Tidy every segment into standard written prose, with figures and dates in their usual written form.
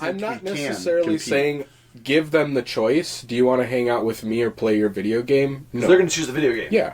I'm not we necessarily compete. saying give them the choice. Do you want to hang out with me or play your video game? No. They're going to choose the video game. Yeah.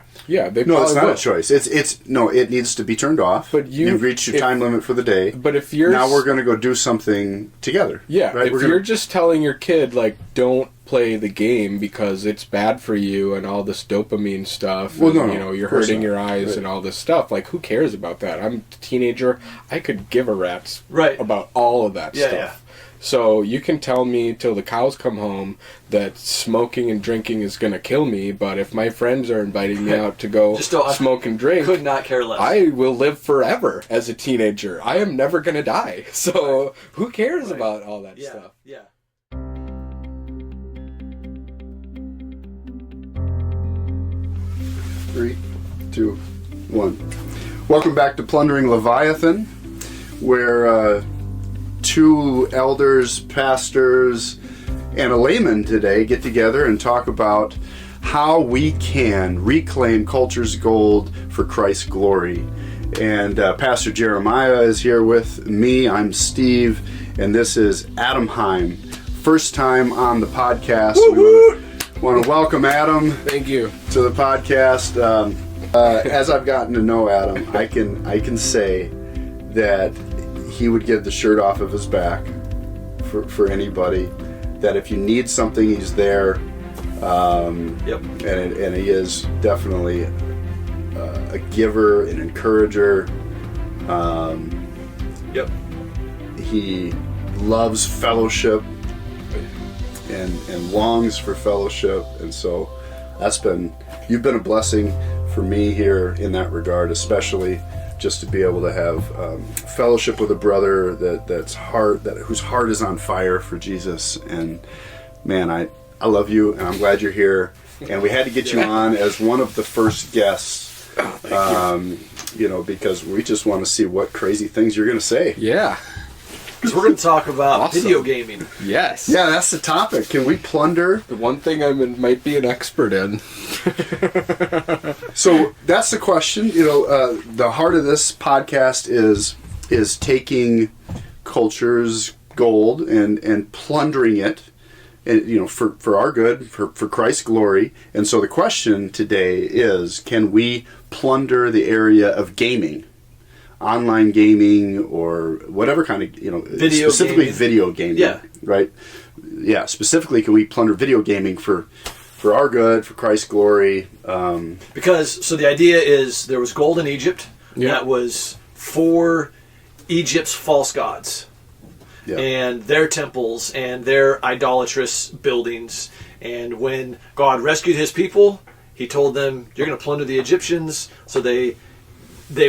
They No, it's probably not will. a choice. It needs to be turned off. But you've reached your time limit for the day. But if you're now we're going to go do something together. Yeah, right? if you're just telling your kid, like, don't play the game because it's bad for you and all this dopamine stuff, well, and, no, you're hurting your eyes right. and all this stuff, like, who cares about that? I'm a teenager. I could give a rat's Right. about all of that stuff. Yeah. So you can tell me till the cows come home that smoking and drinking is going to kill me, but if my friends are inviting me out to go smoke and drink, could not care less. I will live forever as a teenager. I am never going to die. So who cares about all that stuff? Yeah. 3, 2, 1. Welcome back to Plundering Leviathan, where two elders, pastors, and a layman today get together and talk about how we can reclaim culture's gold for Christ's glory. And Pastor Jeremiah is here with me. I'm Steve, and this is Adam Heim. First time on the podcast. We want to welcome Adam. Thank you. To the podcast. As I've gotten to know Adam, I can say that he would give the shirt off of his back for anybody. That if you need something, he's there. Yep. And he is definitely a giver, an encourager. Yep. He loves fellowship and longs for fellowship, and so you've been a blessing for me here in that regard, especially just to be able to have fellowship with a brother whose heart is on fire for Jesus. And man, I love you, and I'm glad you're here. And we had to get you on as one of the first guests, because we just want to see what crazy things you're going to say. Yeah. Because we're going to talk about video gaming. Yes. Yeah, that's the topic. Can we plunder? The one thing I might be an expert in. So that's the question. The heart of this podcast is taking culture's gold and plundering it, and for our good, for Christ's glory. And so the question today is, can we plunder the area of gaming? Online gaming or whatever kind of, specifically video gaming. Yeah. Right? Yeah, specifically, can we plunder video gaming for our good, for Christ's glory? Because the idea is there was gold in Egypt that was for Egypt's false gods and their temples and their idolatrous buildings. And when God rescued his people, he told them, you're going to plunder the Egyptians. So they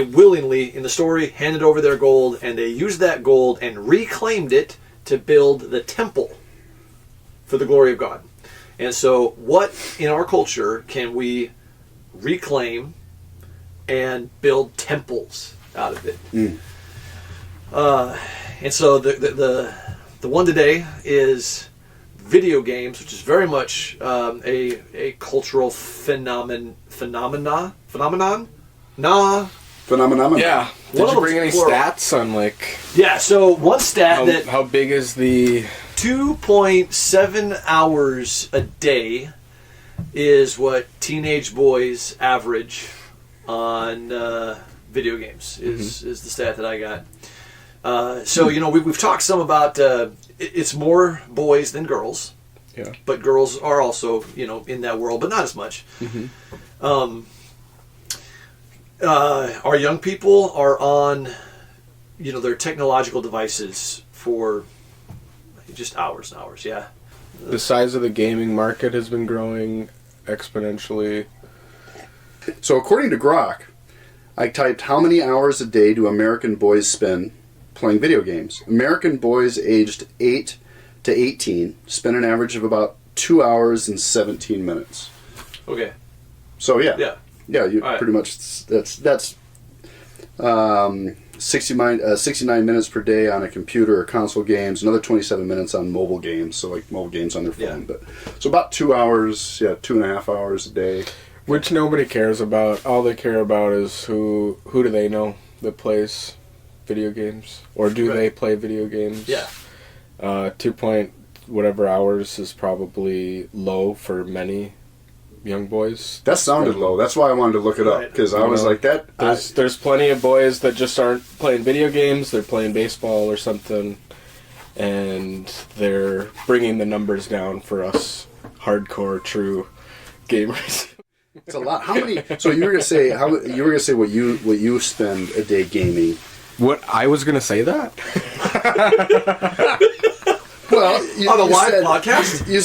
willingly, in the story, handed over their gold, and they used that gold and reclaimed it to build the temple for the glory of God. And so what in our culture can we reclaim and build temples out of it? And so the one today is video games, which is very much a cultural phenomenon. Yeah. Did you bring any stats on so one stat how big is the 2.7 hours a day is what teenage boys average on video games is the stat that I got. So we've talked some about it's more boys than girls. Yeah. But girls are also in that world, but not as much. Our young people are on, their technological devices for just hours and hours. Yeah. The size of the gaming market has been growing exponentially. So according to Grok, I typed, how many hours a day do American boys spend playing video games? American boys aged 8 to 18 spend an average of about 2 hours and 17 minutes. Okay. So Yeah. Yeah, you pretty much, that's 69 minutes per day on a computer or console games, another 27 minutes on mobile games, so like mobile games on their phone. But so about 2 hours, 2.5 hours a day. Which nobody cares about. All they care about is who do they know that plays video games? Or do they play video games? Yeah. 2 point whatever hours is probably low for many young boys. That sounded low. That's why I wanted to look it up, because I was like that. There's plenty of boys that just aren't playing video games. They're playing baseball or something, and they're bringing the numbers down for us hardcore true gamers. It's a lot. How many? So you were gonna say what you spend a day gaming? What I was gonna say that? Well, on a live podcast, you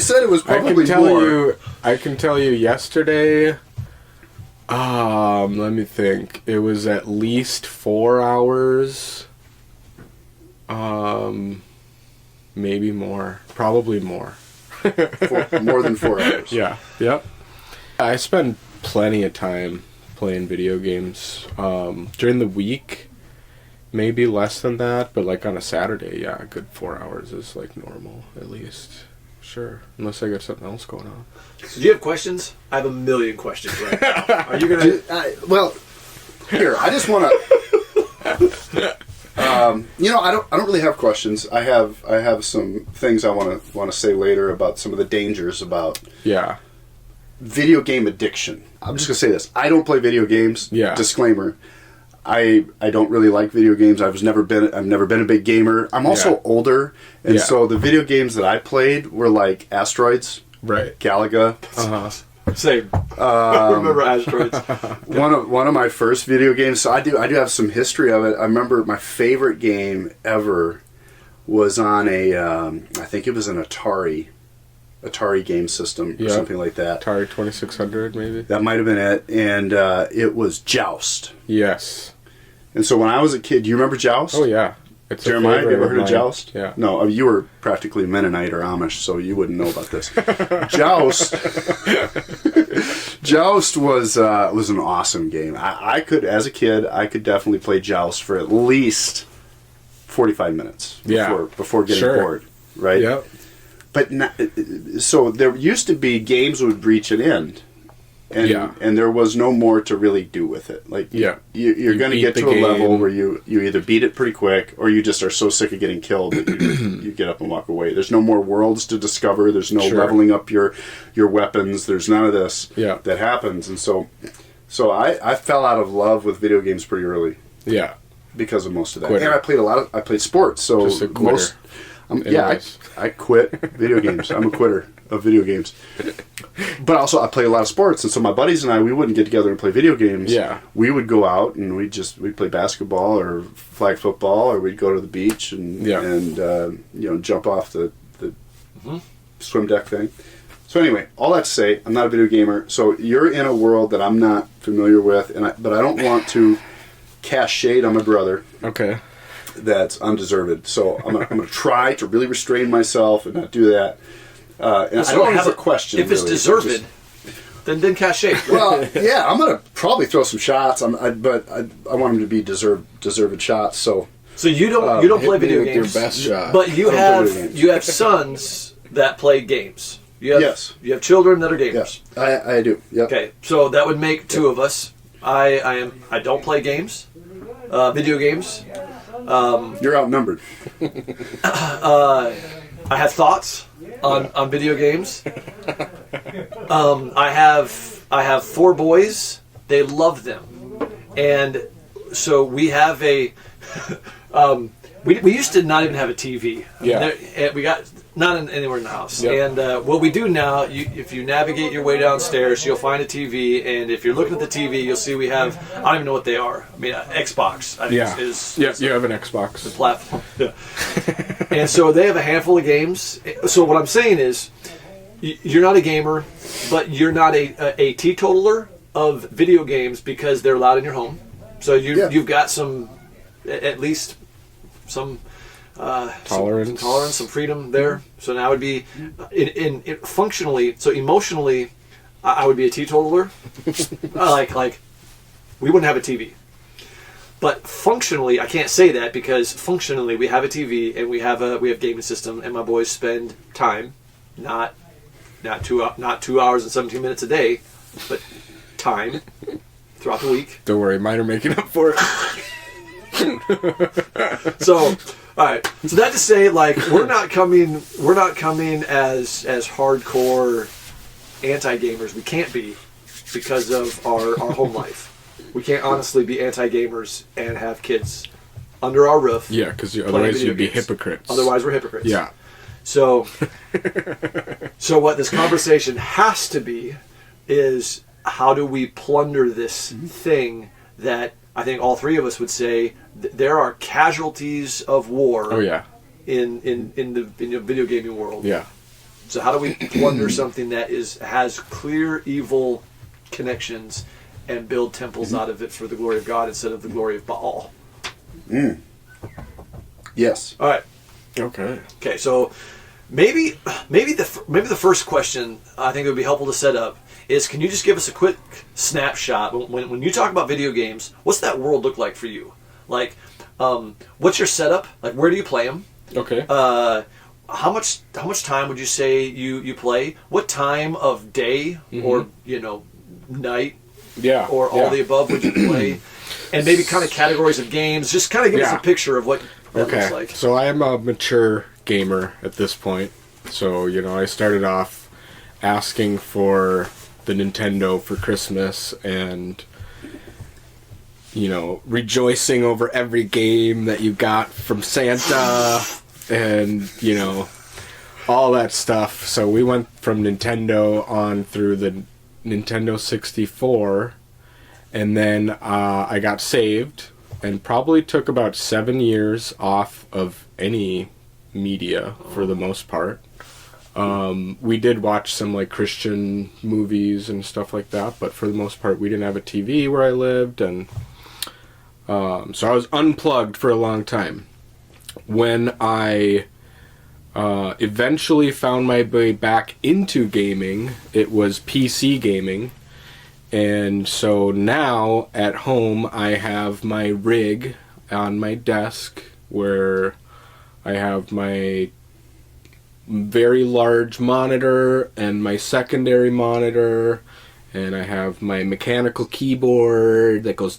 said it was probably more. I can tell you. Yesterday, let me think. It was at least 4 hours. Maybe more. Probably more. More than 4 hours. Yeah. Yep. I spend plenty of time playing video games. During the week, maybe less than that, but like on a Saturday, yeah, a good 4 hours is like normal, at least. Sure. Unless I got something else going on. So do you have questions? I have a million questions right now. Are you going to... Well, here, I just want to... I don't really have questions. I have some things I want to say later about some of the dangers about video game addiction. I'm just gonna say this: I don't play video games. Yeah. Disclaimer: I don't really like video games. I've never been a big gamer. I'm also older, and so the video games that I played were like Asteroids, right? Galaga. Same. I remember Asteroids. One of my first video games. So I do have some history of it. I remember my favorite game ever was on a I think it was an Atari game system or something like that. Atari 2600 maybe. That might have been it, and it was Joust. Yes. And so when I was a kid, do you remember Joust? Oh yeah. It's Jeremiah, have you ever heard of Joust? Yeah. No, I mean, you were practically Mennonite or Amish, so you wouldn't know about this. Joust was an awesome game. I could, as a kid, definitely play Joust for at least 45 minutes before getting bored, right? Yep. But so there used to be games would reach an end. And there was no more to really do with it. Like you're going to get to a level where you either beat it pretty quick or you just are so sick of getting killed that you get up and walk away. There's no more worlds to discover. There's no leveling up your weapons. There's none of this that happens. And so I fell out of love with video games pretty early. Yeah, because of most of that. Quitter. And I played sports. So just a quitter. I quit video games. I'm a quitter of video games. But also, I play a lot of sports, and so my buddies and I, we wouldn't get together and play video games. Yeah. We would go out and we'd play basketball or flag football, or we'd go to the beach and jump off the swim deck thing. So anyway, all that to say, I'm not a video gamer. So you're in a world that I'm not familiar with, but I don't want to cast shade on my brother. Okay. That's undeserved. So I'm gonna try to really restrain myself and not do that. And I don't have a question. If it's really deserved, then cast shade. Well, yeah, I'm gonna probably throw some shots. But I want them to be deserved shots. So you don't play video games. Your best shot. But you have sons that play games. You have children that are gamers. Yes, I do. Yep. Okay, so that would make two of us. I don't play games, video games. You're outnumbered. I have thoughts on video games. I have 4 boys. They love them, and so we have a. We used to not even have a TV. We got not anywhere in the house. Yep. And what we do now, if you navigate your way downstairs, you'll find a TV. And if you're looking at the TV, you'll see we have. I don't even know what they are. I mean, Xbox. I think is you have an Xbox. The platform. Yeah. And so they have a handful of games. So what I'm saying is, you're not a gamer, but you're not a teetotaler of video games because they're allowed in your home. So you've got some, at least some tolerance, some freedom there. So now I would be in functionally. So emotionally, I would be a teetotaler. like we wouldn't have a TV. But functionally, I can't say that because functionally we have a TV and we have gaming system, and my boys spend time, not 2 hours and 17 minutes a day, but time throughout the week. Don't worry, mine are making up for it. So, all right. So that to say, like, we're not coming as hardcore anti-gamers. We can't be because of our home life. We can't honestly be anti-gamers and have kids under our roof. Yeah, because otherwise you'd be hypocrites. Otherwise we're hypocrites. Yeah. So, so what this conversation has to be is how do we plunder this thing that I think all three of us would say there are casualties of war. Oh yeah. In the video gaming world. Yeah. So how do we plunder something that has clear evil connections and build temples out of it for the glory of God instead of the glory of Baal? Yes. All right. Okay. Okay. So maybe the first question I think it would be helpful to set up is, can you just give us a quick snapshot when you talk about video games? What's that world look like for you? Like, what's your setup? Like, where do you play them? Okay. How much time would you say you play? What time of day or night? Yeah. Or all the above would you play? And maybe kind of categories of games. Just kind of give us a picture of what that looks like. So I am a mature gamer at this point. So, I started off asking for the Nintendo for Christmas and, rejoicing over every game that you got from Santa and, all that stuff. So we went from Nintendo on through the Nintendo 64, and then I got saved and probably took about 7 years off of any media for the most part. We did watch some like Christian movies and stuff like that, but for the most part we didn't have a TV where I lived, and so I was unplugged for a long time. When I eventually found my way back into gaming, it was PC gaming. And so now at home I have my rig on my desk where I have my very large monitor and my secondary monitor, and I have my mechanical keyboard that goes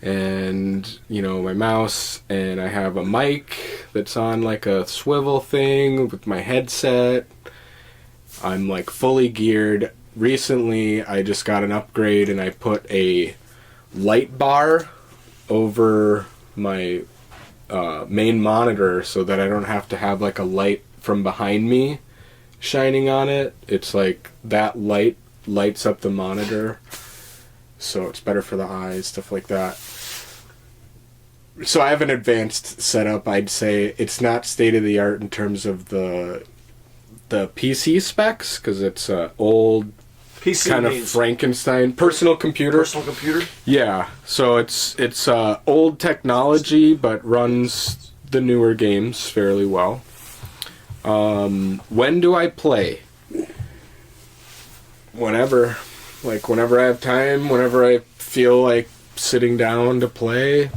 and my mouse, and I have a mic that's on like a swivel thing with my headset. I'm like fully geared. Recently I just got an upgrade and I put a light bar over my main monitor so that I don't have to have like a light from behind me shining on it. It's like that light lights up the monitor, so it's better for the eyes, stuff like that. So I have an advanced setup. I'd say it's not state of the art in terms of the PC specs, because it's old PC kind of Frankenstein personal computer. Personal computer? Yeah. So it's old technology, but runs the newer games fairly well. When do I play? Whenever. Like, whenever I have time, whenever I feel like sitting down to play.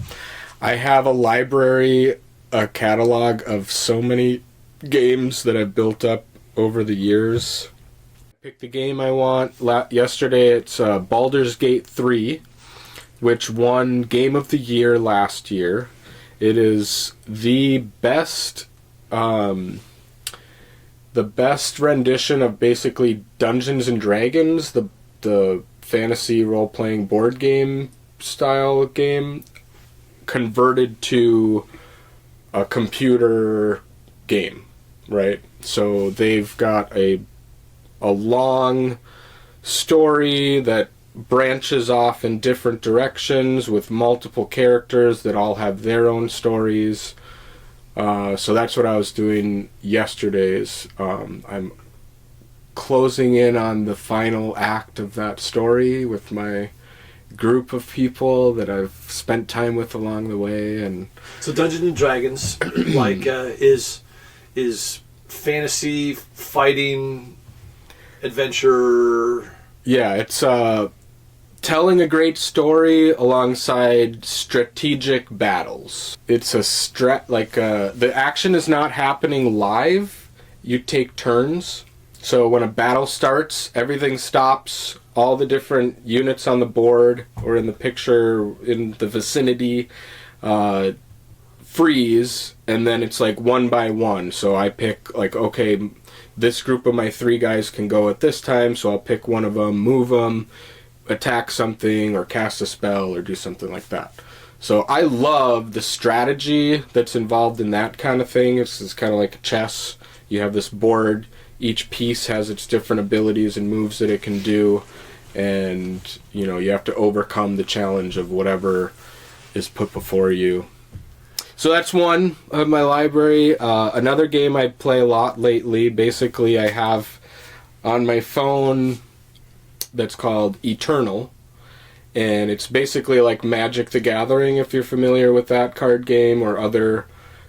I have a library, a catalog of so many games that I've built up over the years. Pick the game I want. Yesterday it's Baldur's Gate 3, which won Game of the Year last year. It is the best rendition of basically Dungeons and Dragons, the fantasy role-playing board game style game, converted to a computer game, right? So they've got a long story that branches off in different directions with multiple characters that all have their own stories. So that's what I was doing yesterday's. I'm closing in on the final act of that story with my group of people that I've spent time with along the way. And so Dungeons and Dragons like is fantasy fighting adventure. Yeah, it's telling a great story alongside strategic battles. It's a the action is not happening live. You take turns. So when a battle starts, everything stops all the different units on the board or in the picture in the vicinity freeze, and then it's like one by one. So I pick like, okay, this group of my 3 guys can go at this time, so I'll pick one of them, move them, attack something, or cast a spell, or do something like that. So I love the strategy that's involved in that kind of thing. It's kind of like chess. You have this board. Each piece has its different abilities and moves that it can do. And, you know, you have to overcome the challenge of whatever is put before you. So that's one of my library. Another game I play a lot lately, basically I have on my phone that's called Eternal. And it's basically like Magic the Gathering, if you're familiar with that card game, or other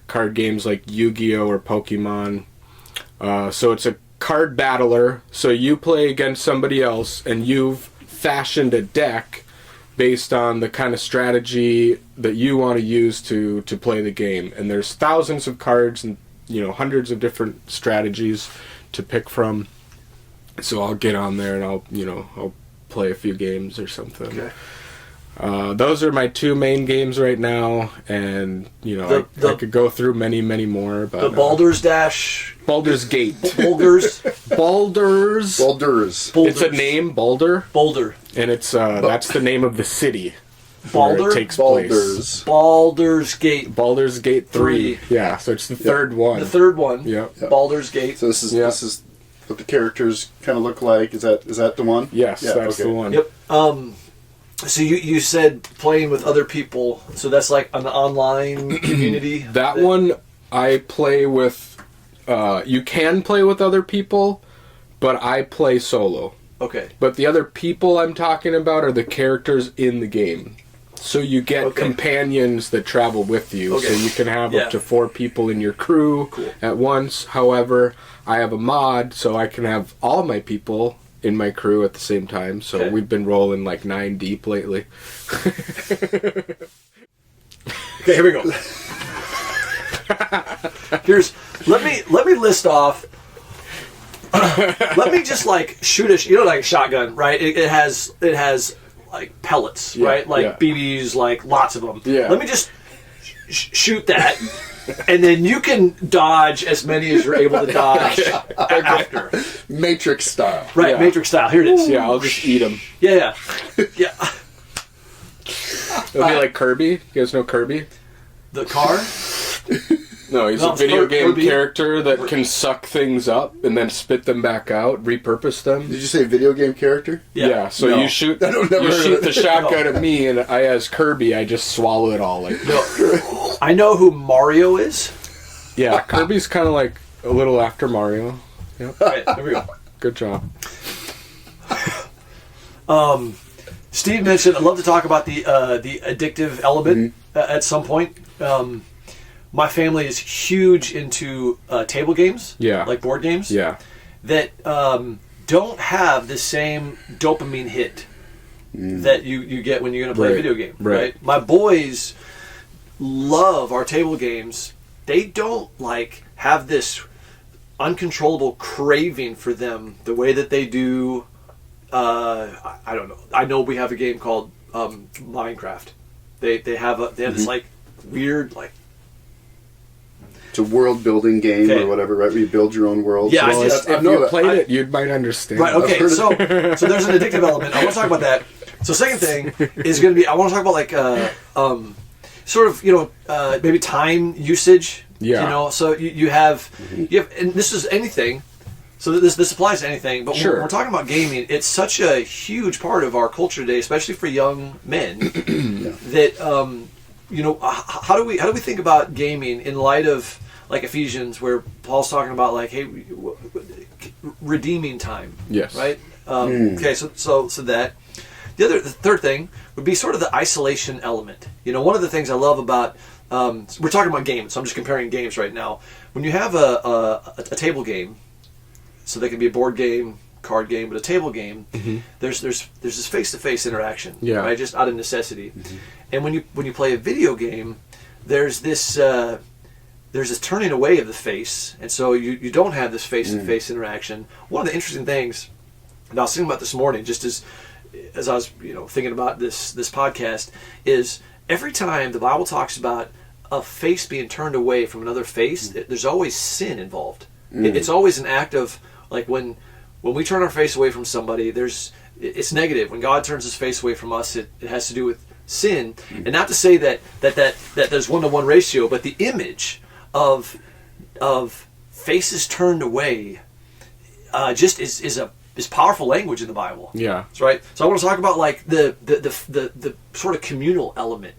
card games like Yu-Gi-Oh! Or Pokemon. So it's a card battler, so you play against somebody else, and you've fashioned a deck based on the kind of strategy that you want to use to play the game. And there's thousands of cards and, you know, hundreds of different strategies to pick from. So I'll get on there and I'll play a few games or something. Okay. Those are my 2 main games right now, and I could go through many, many more. But the Baldur's Gate. Boulders. Baldur's. It's a name, Boulder, and it's that's the name of the city. Baldur where it takes place. Baldur's Gate. Baldur's Gate 3. Yeah, so it's the third one. The third one. Yeah. Baldur's Gate. So this is what the characters kind of look like. Is that the one? Yes, that's the one. Yep. So you said playing with other people. So that's like an online community. That one I play with. You can play with other people, but I play solo. Okay. But the other people I'm talking about are the characters in the game. So you get companions that travel with you. Okay. So you can have up to 4 people in your crew at once. However, I have a mod, so I can have all my people in my crew at the same time. So we've been rolling like 9 deep lately. Okay, here we go. Let me list off. Let me just like shoot like a shotgun, right? It has like pellets, right? Like BBs, like lots of them. Yeah. Let me just shoot that, and then you can dodge as many as you're able to dodge after. Matrix style. Right, Yeah. Matrix style. Here it is. Yeah, I'll just eat them. Yeah. It'll be like Kirby. You guys know Kirby? The car? No, he's a video game character that can suck things up and then spit them back out, repurpose them. Did you say video game character? Yeah, so you shoot the shotgun at me, and I, as Kirby, I just swallow it all. Like, I know who Mario is. Yeah, Kirby's kind of like a little after Mario. Yep. All right, there we go. Good job. Steve mentioned, I'd love to talk about the addictive element at some point. My family is huge into table games, like board games, that don't have the same dopamine hit that you get when you're going to play a video game. Right? My boys love our table games. They don't have this uncontrollable craving for them the way that they do. I don't know. I know we have a game called Minecraft. They have this weird It's a world building game or whatever, right? Where you build your own world. Yeah, if you played it, you might understand. Right. Okay. So there's an addictive element. I want to talk about that. So second thing is going to be I want to talk about maybe time usage. Yeah. So you have and this is anything. So this applies to anything, but when we're talking about gaming, it's such a huge part of our culture today, especially for young men. That how do we think about gaming in light of like Ephesians, where Paul's talking about redeeming time? Yes. Right. Okay. So that the third thing would be sort of the isolation element. One of the things I love about we're talking about games, so I'm just comparing games right now. When you have a table game. So they can be a board game, card game, but a table game. There's this face-to-face interaction, right? Just out of necessity. And when you play a video game, there's this turning away of the face, and so you don't have this face-to-face interaction. One of the interesting things that I was thinking about this morning, just as as I was thinking about this podcast, is every time the Bible talks about a face being turned away from another face, there's always sin involved. It's always an act of, like, when we turn our face away from somebody, it's negative. When God turns his face away from us, it has to do with sin. And not to say that there's 1-to-1 ratio, but the image of faces turned away just is powerful language in the Bible. Yeah. That's right. So I want to talk about, like, the sort of communal element,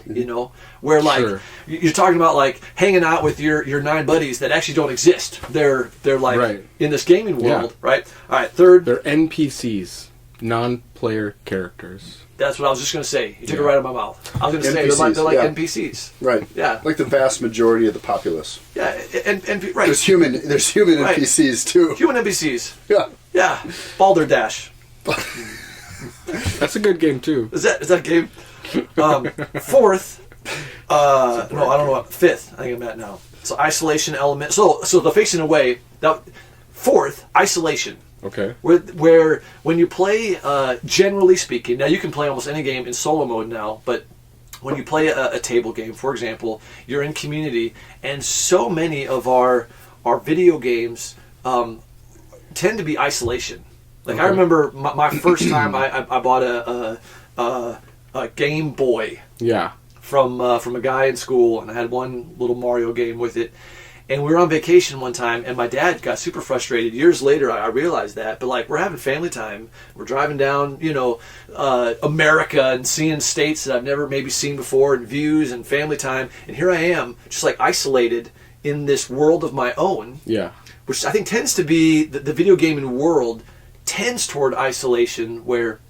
where, like, Sure. you're talking about, like, hanging out with your 9 buddies that actually don't exist. They're like Right. in this gaming world, Yeah. right? All right. Third, They're NPCs, non-player characters. that's what I was just going to say. You took it right out of my mouth. I was going to say NPCs, they're like yeah. NPCs. Right. Yeah. Like the vast majority of the populace. Yeah. And right. There's human Right. NPCs too. Human NPCs. Yeah. Yeah. Balderdash. That's a good game too. Is that a game? Fourth, no, I don't know. Fifth, I think I'm at now. So isolation element. So the facing away. Now, fourth, isolation. Okay. Where when you play, generally speaking, now you can play almost any game in solo mode now, but when you play a table game, for example, you're in community, and so many of our video games tend to be isolation. Like, Okay. I remember my first time I bought a Game Boy Yeah. from a guy in school, and I had one little Mario game with it. And we were on vacation one time, and my dad got super frustrated. Years later, I realized that. But, like, we're having family time. We're driving down, America and seeing states that I've never maybe seen before, and views and family time. And here I am, just, like, isolated in this world of my own, Yeah. which I think tends to be the video gaming world tends toward isolation. Where,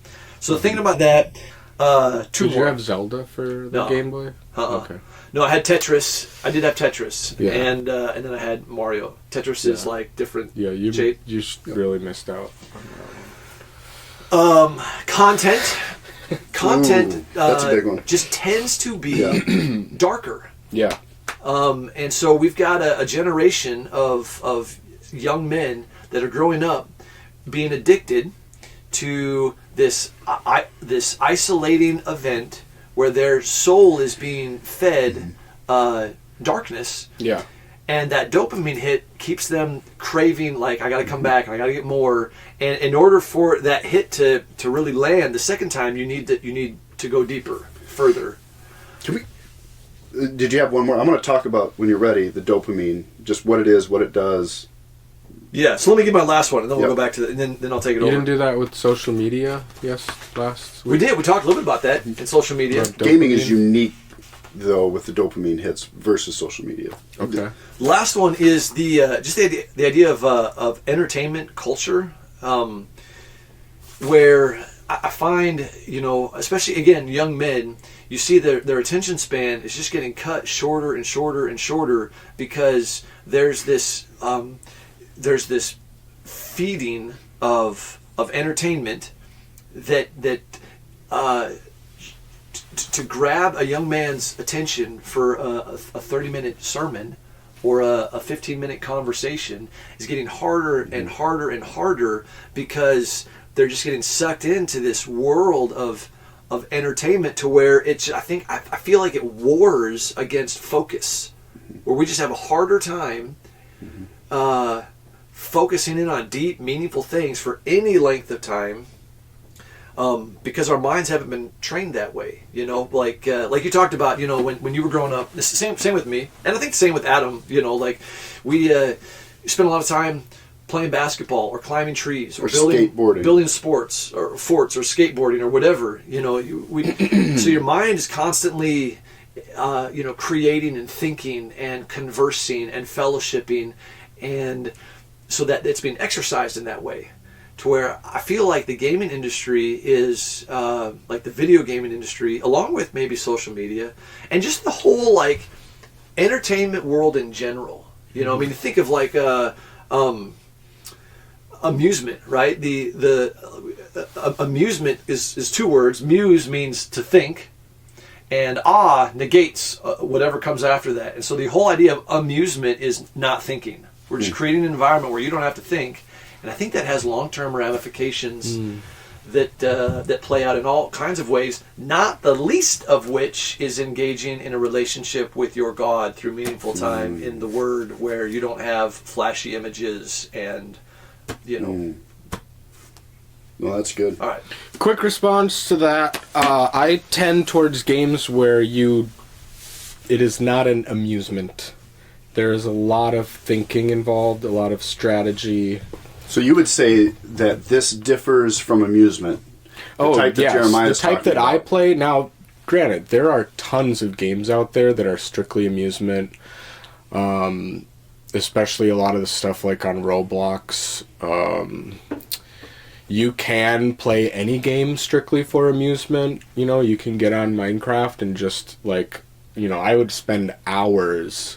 so thinking about that, two Did more. you have Zelda for the No. Game Boy? Okay. No, I had Tetris. I did have Tetris, Yeah. and then I had Mario. Tetris is like different. Yeah, you shape. really missed out. Content. Ooh, that's a big one. Just tends to be darker. Yeah. And so we've got a generation of young men that are growing up being addicted to this isolating event where their soul is being fed darkness. Yeah. And that dopamine hit keeps them craving, like, I got to come back and I got to get more. And in order for that hit to really land the second time, you need to go deeper, further. Did you have one more? I'm going to talk about, when you're ready, the dopamine, just what it is, what it does. Yeah, so let me give my last one, and then we'll Yep. go back to and then I'll take it You over. didn't do that with social media last We week? did. We talked a little bit about that in social media. Right. Gaming is Dopamine. unique, though, with the dopamine hits versus social media. Okay. Last one is just the idea of entertainment culture, where I find, especially, again, young men, you see their attention span is just getting cut shorter and shorter and shorter because there's this feeding of entertainment that to grab a young man's attention for a 30-minute sermon or a 15-minute conversation is getting harder and harder and harder because they're just getting sucked into this world of entertainment to where I feel like it wars against focus, where we just have a harder time focusing in on deep, meaningful things for any length of time, because our minds haven't been trained that way. Like you talked about, when you were growing up. The same with me, and I think the same with Adam. Like we spent a lot of time playing basketball or climbing trees or building sports or forts or skateboarding or whatever. So your mind is constantly creating and thinking and conversing and fellowshipping, and so that it's being exercised in that way, to where I feel like the gaming industry is like the video gaming industry, along with maybe social media and just the whole like entertainment world in general. Think of like amusement, right? The amusement is two words. Muse means to think, and negates whatever comes after that. And so the whole idea of amusement is not thinking. We're just creating an environment where you don't have to think. And I think that has long-term ramifications that play out in all kinds of ways, not the least of which is engaging in a relationship with your God through meaningful time in the Word, where you don't have flashy images and, Well, that's good. All right. Quick response to that. I tend towards games where it is not an amusement. There is a lot of thinking involved, a lot of strategy. So you would say that this differs from amusement? The type that Jeremiah's the type that talking I about. play. Now, granted, there are tons of games out there that are strictly amusement. Especially a lot of the stuff like on Roblox. You can play any game strictly for amusement. You can get on Minecraft and just I would spend hours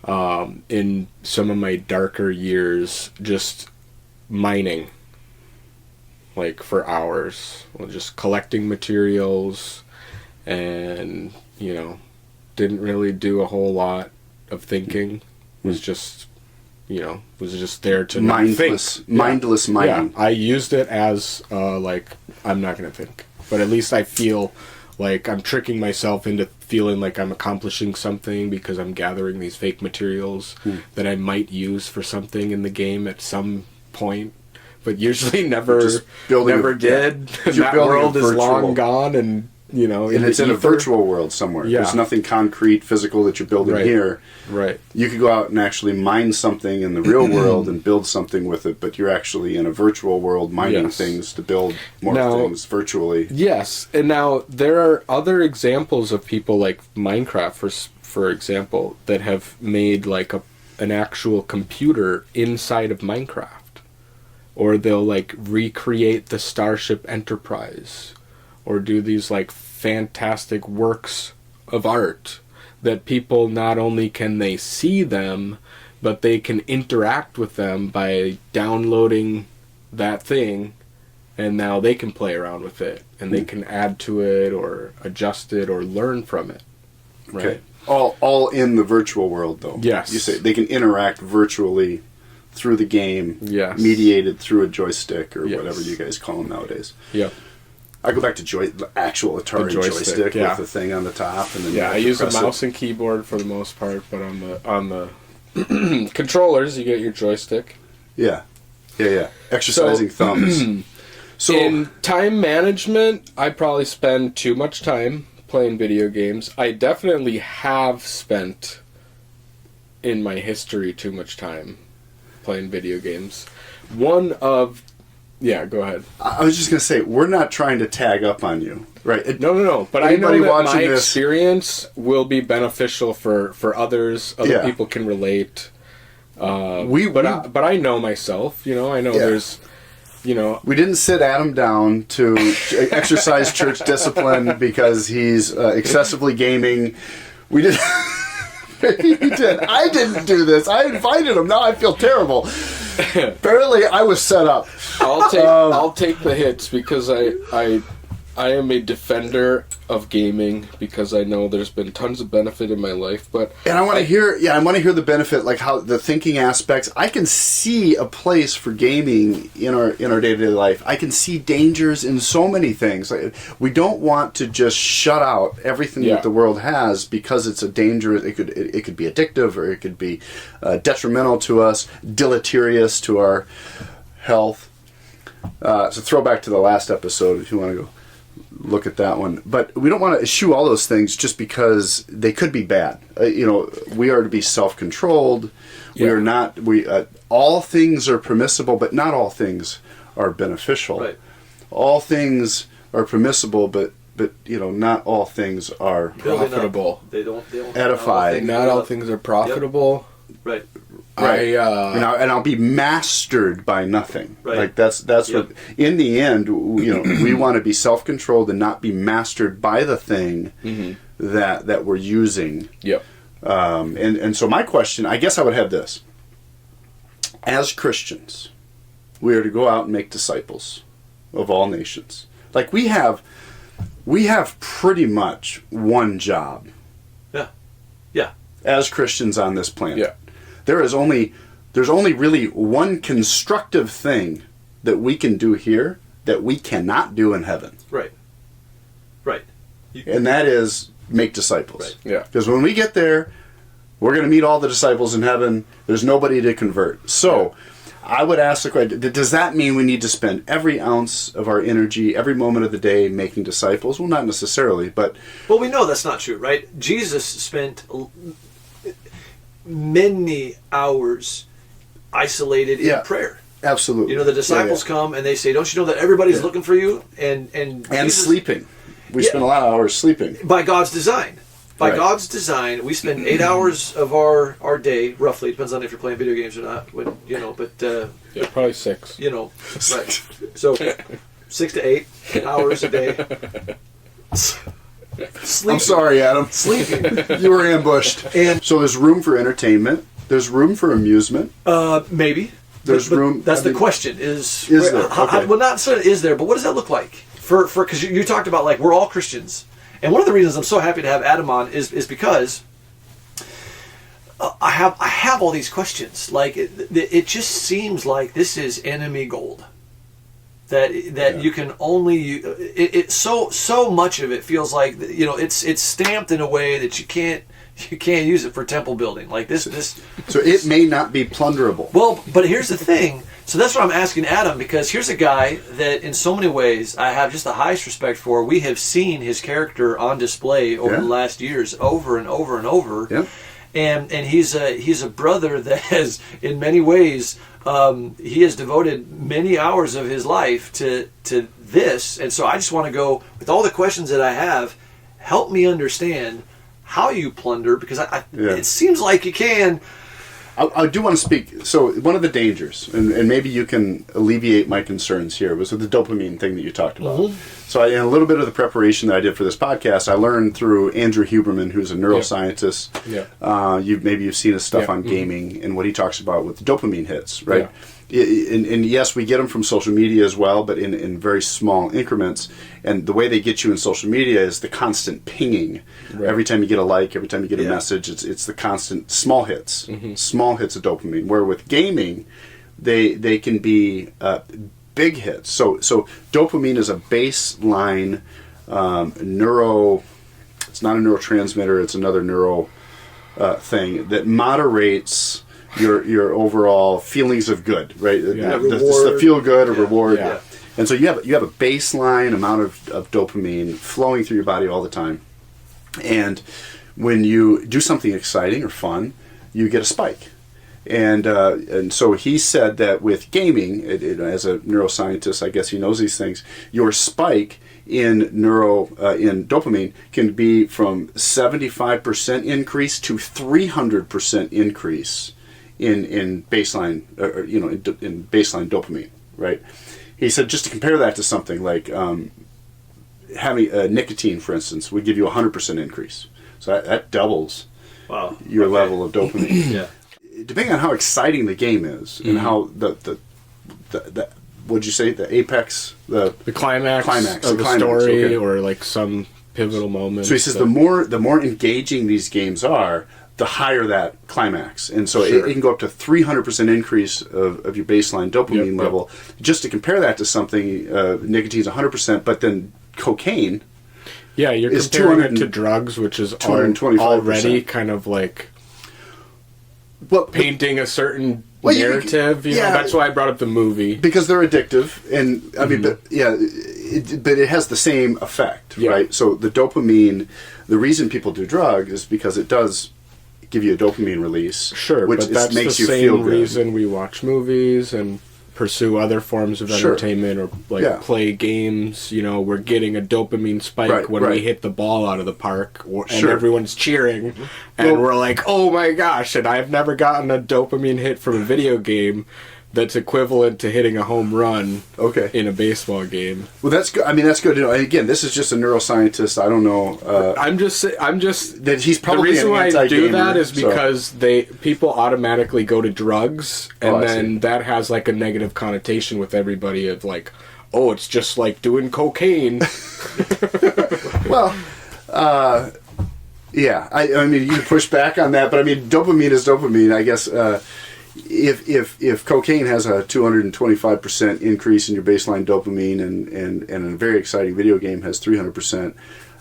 in some of my darker years just mining, for hours, just collecting materials, and didn't really do a whole lot of thinking. Was just there to mindless mining. Yeah, I used it as I'm not gonna think, but at least I feel like I'm tricking myself into feeling like I'm accomplishing something because I'm gathering these fake materials that I might use for something in the game at some point, but usually never did. And that world is long gone, and and it's in a virtual world somewhere. Yeah. There's nothing concrete, physical that you're building here. Right. You could go out and actually mine something in the real world and build something with it, but you're actually in a virtual world mining things to build more things virtually. Yes, and now there are other examples of people like Minecraft, for example, that have made an actual computer inside of Minecraft, or they'll recreate the Starship Enterprise, or do these fantastic works of art that people not only can they see them, but they can interact with them by downloading that thing, and now they can play around with it, and they can add to it or adjust it or learn from it. Right? Okay. All in the virtual world, though. Yes. You say they can interact virtually through the game, mediated through a joystick or whatever you guys call them nowadays. Yeah. I go back to actual Atari joystick with the thing on the top, and then I use a mouse and keyboard for the most part, but on the controllers you get your joystick. Yeah. Exercising thumbs. So in time management, I probably spend too much time playing video games. I definitely have spent in my history too much time playing video games. Yeah, go ahead. I was just going to say, we're not trying to tag up on you, right? No. But I know that my experience will be beneficial for others. Other people can relate. But I know myself. I know there's. We didn't sit Adam down to exercise church discipline because he's excessively gaming. We did. He did. I didn't do this. I invited him. Now I feel terrible. Apparently, I was set up. I'll take the hits because I am a defender of gaming because I know there's been tons of benefit in my life. And I want to hear the benefit, like how the thinking aspects. I can see a place for gaming in our day-to-day life. I can see dangers in so many things. We don't want to just shut out everything that the world has because it's a dangerous. It could be addictive, or it could be detrimental to us, deleterious to our health. So throw back to the last episode if you want to go look at that one. But we don't want to eschew all those things just because they could be bad. We are to be self-controlled. Yeah. We are not. All things are permissible, but not all things are beneficial. Right. All things are permissible, but not all things are profitable. They don't edify. Not all things are profitable. Yep. Right. Right. And I'll be mastered by nothing. Right. That's what. In the end, we want to be self-controlled and not be mastered by the thing that we're using. Yep. And so my question, I guess I would have this: as Christians, we are to go out and make disciples of all nations. Like we have pretty much one job. Yeah. Yeah. As Christians on this planet. Yeah. There's only really one constructive thing that we can do here that we cannot do in heaven. Right. Right. And that is make disciples. Right. Yeah. Because when we get there, we're going to meet all the disciples in heaven. There's nobody to convert. So I would ask the question, does that mean we need to spend every ounce of our energy, every moment of the day making disciples? Well, not necessarily, but... Well, we know that's not true, right? Jesus spent many hours isolated in prayer. Absolutely. You know, the disciples come and they say, don't you know that everybody's looking for you? And Jesus, sleeping. We spend a lot of hours sleeping. By God's design. By God's design, we spend 8 hours of our day, roughly. Depends on if you're playing video games or not. Yeah, probably 6. You know, right. So 6 to 8 hours a day. Sleeping. I'm sorry, Adam. Sleeping. You were ambushed. And so there's room for entertainment. There's room for amusement. Maybe. There's room. That's the question. Is there? Okay. Well, not sort of is there, but what does that look like? Because you talked about, like, we're all Christians. And one of the reasons I'm so happy to have Adam on is because I have all these questions. Like, it just seems like this is enemy gold. That you can only so much of it feels like, you know, it's stamped in a way that you can't use it for temple building. Like this. So it may not be plunderable. Well, but here's the thing. So that's what I'm asking Adam, because here's a guy that in so many ways I have just the highest respect for. We have seen his character on display over the last years, over and over and over. Yeah. And he's a brother that has, in many ways, he has devoted many hours of his life to this. And so I just want to go, with all the questions that I have, help me understand how you plunder, because it seems like you can. I do want to speak. So one of the dangers, and maybe you can alleviate my concerns here, was with the dopamine thing that you talked about. Mm-hmm. So in a little bit of the preparation that I did for this podcast, I learned through Andrew Huberman, who's a neuroscientist. Yeah. You've seen his stuff on gaming and what he talks about with dopamine hits, right? Yeah. And yes, we get them from social media as well, but in very small increments. And the way they get you in social media is the constant pinging. Right. Every time you get a like, every time you get a message, it's the constant small hits, small hits of dopamine. Where with gaming, they can be big hits. So dopamine is a baseline it's not a neurotransmitter, it's another neuro thing that moderates your overall feelings of good, right? The feel good or reward. Yeah. And so you have a baseline amount of dopamine flowing through your body all the time. And when you do something exciting or fun, you get a spike. And so he said that with gaming, as a neuroscientist, I guess he knows these things, your spike in dopamine can be from 75% increase to 300% increase in baseline, in baseline dopamine, right? He said just to compare that to something like having nicotine, for instance, would give you a 100% increase. So that doubles your level of dopamine. Yeah. Depending on how exciting the game is and how the what'd you say, the apex, the climax of the story, or like some pivotal moment. So he says the more engaging these games are, the higher that climax. And so it can go up to 300% increase of your baseline dopamine level. Just to compare that to something, nicotine's 100%, but then cocaine you're is comparing it to drugs, which is already kind of like painting a certain narrative. You know, that's why I brought up the movie. Because they're addictive, and I mean, but it has the same effect, right? So the dopamine, the reason people do drugs is because it does give you a dopamine release. Sure, which but that's makes the you feel same good. reason we watch movies and pursue other forms of entertainment or play games. You know, we're getting a dopamine spike when we hit the ball out of the park and everyone's cheering and we're like, oh my gosh, and I've never gotten a dopamine hit from a video game that's equivalent to hitting a home run in a baseball game. Well, that's good. I mean, that's good to know. And again, this is just a neuroscientist. I don't know. I'm just that he's probably the reason why I do that is so. because people automatically go to drugs, and then that has like a negative connotation with everybody of like, oh, it's just like doing cocaine. Well, yeah. I mean, you can push back on that, but I mean, dopamine is dopamine. I guess. if cocaine has a 225% increase in your baseline dopamine and a very exciting video game has 300%,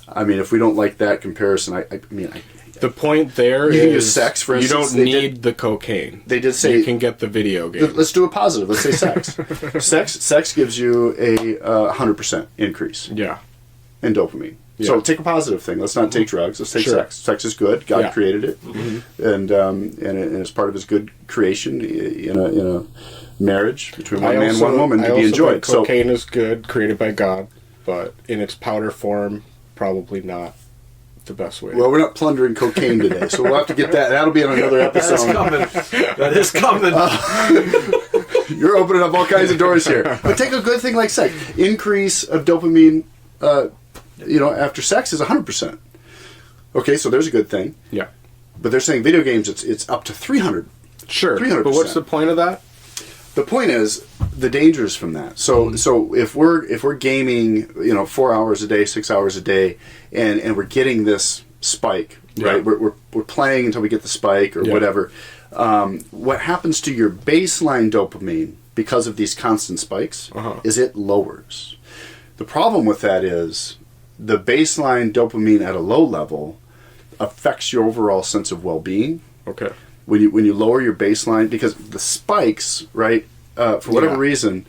I mean, if we don't like that comparison, the point there you is can use sex, for instance. You don't need the cocaine. They did say you can get the video game. Let's do a positive. Let's say sex. Sex gives you a 100% increase. Yeah. In dopamine. Yeah. So take a positive thing. Let's not take drugs. Let's take sex. Sex is good. God created it, and it's part of His good creation in a marriage between one man and one woman to be enjoyed. So cocaine is good, created by God, but in its powder form, probably not the best way. Well, we're not plundering cocaine today, so we'll have to get that. That'll be on another episode. That is coming. You're opening up all kinds of doors here. But take a good thing like sex. Increase of dopamine. After sex is 100%. Okay, so there's a good thing. Yeah. But they're saying video games, it's up to 300. Sure. 300%. But what's the point of that? The point is the dangers from that. So if we're gaming, 4 hours a day, 6 hours a day, and we're getting this spike, right? We're playing until we get the spike or whatever. What happens to your baseline dopamine because of these constant spikes is it lowers. The problem with that is the baseline dopamine at a low level affects your overall sense of well-being. Okay. When you lower your baseline, because the spikes, right, for whatever reason,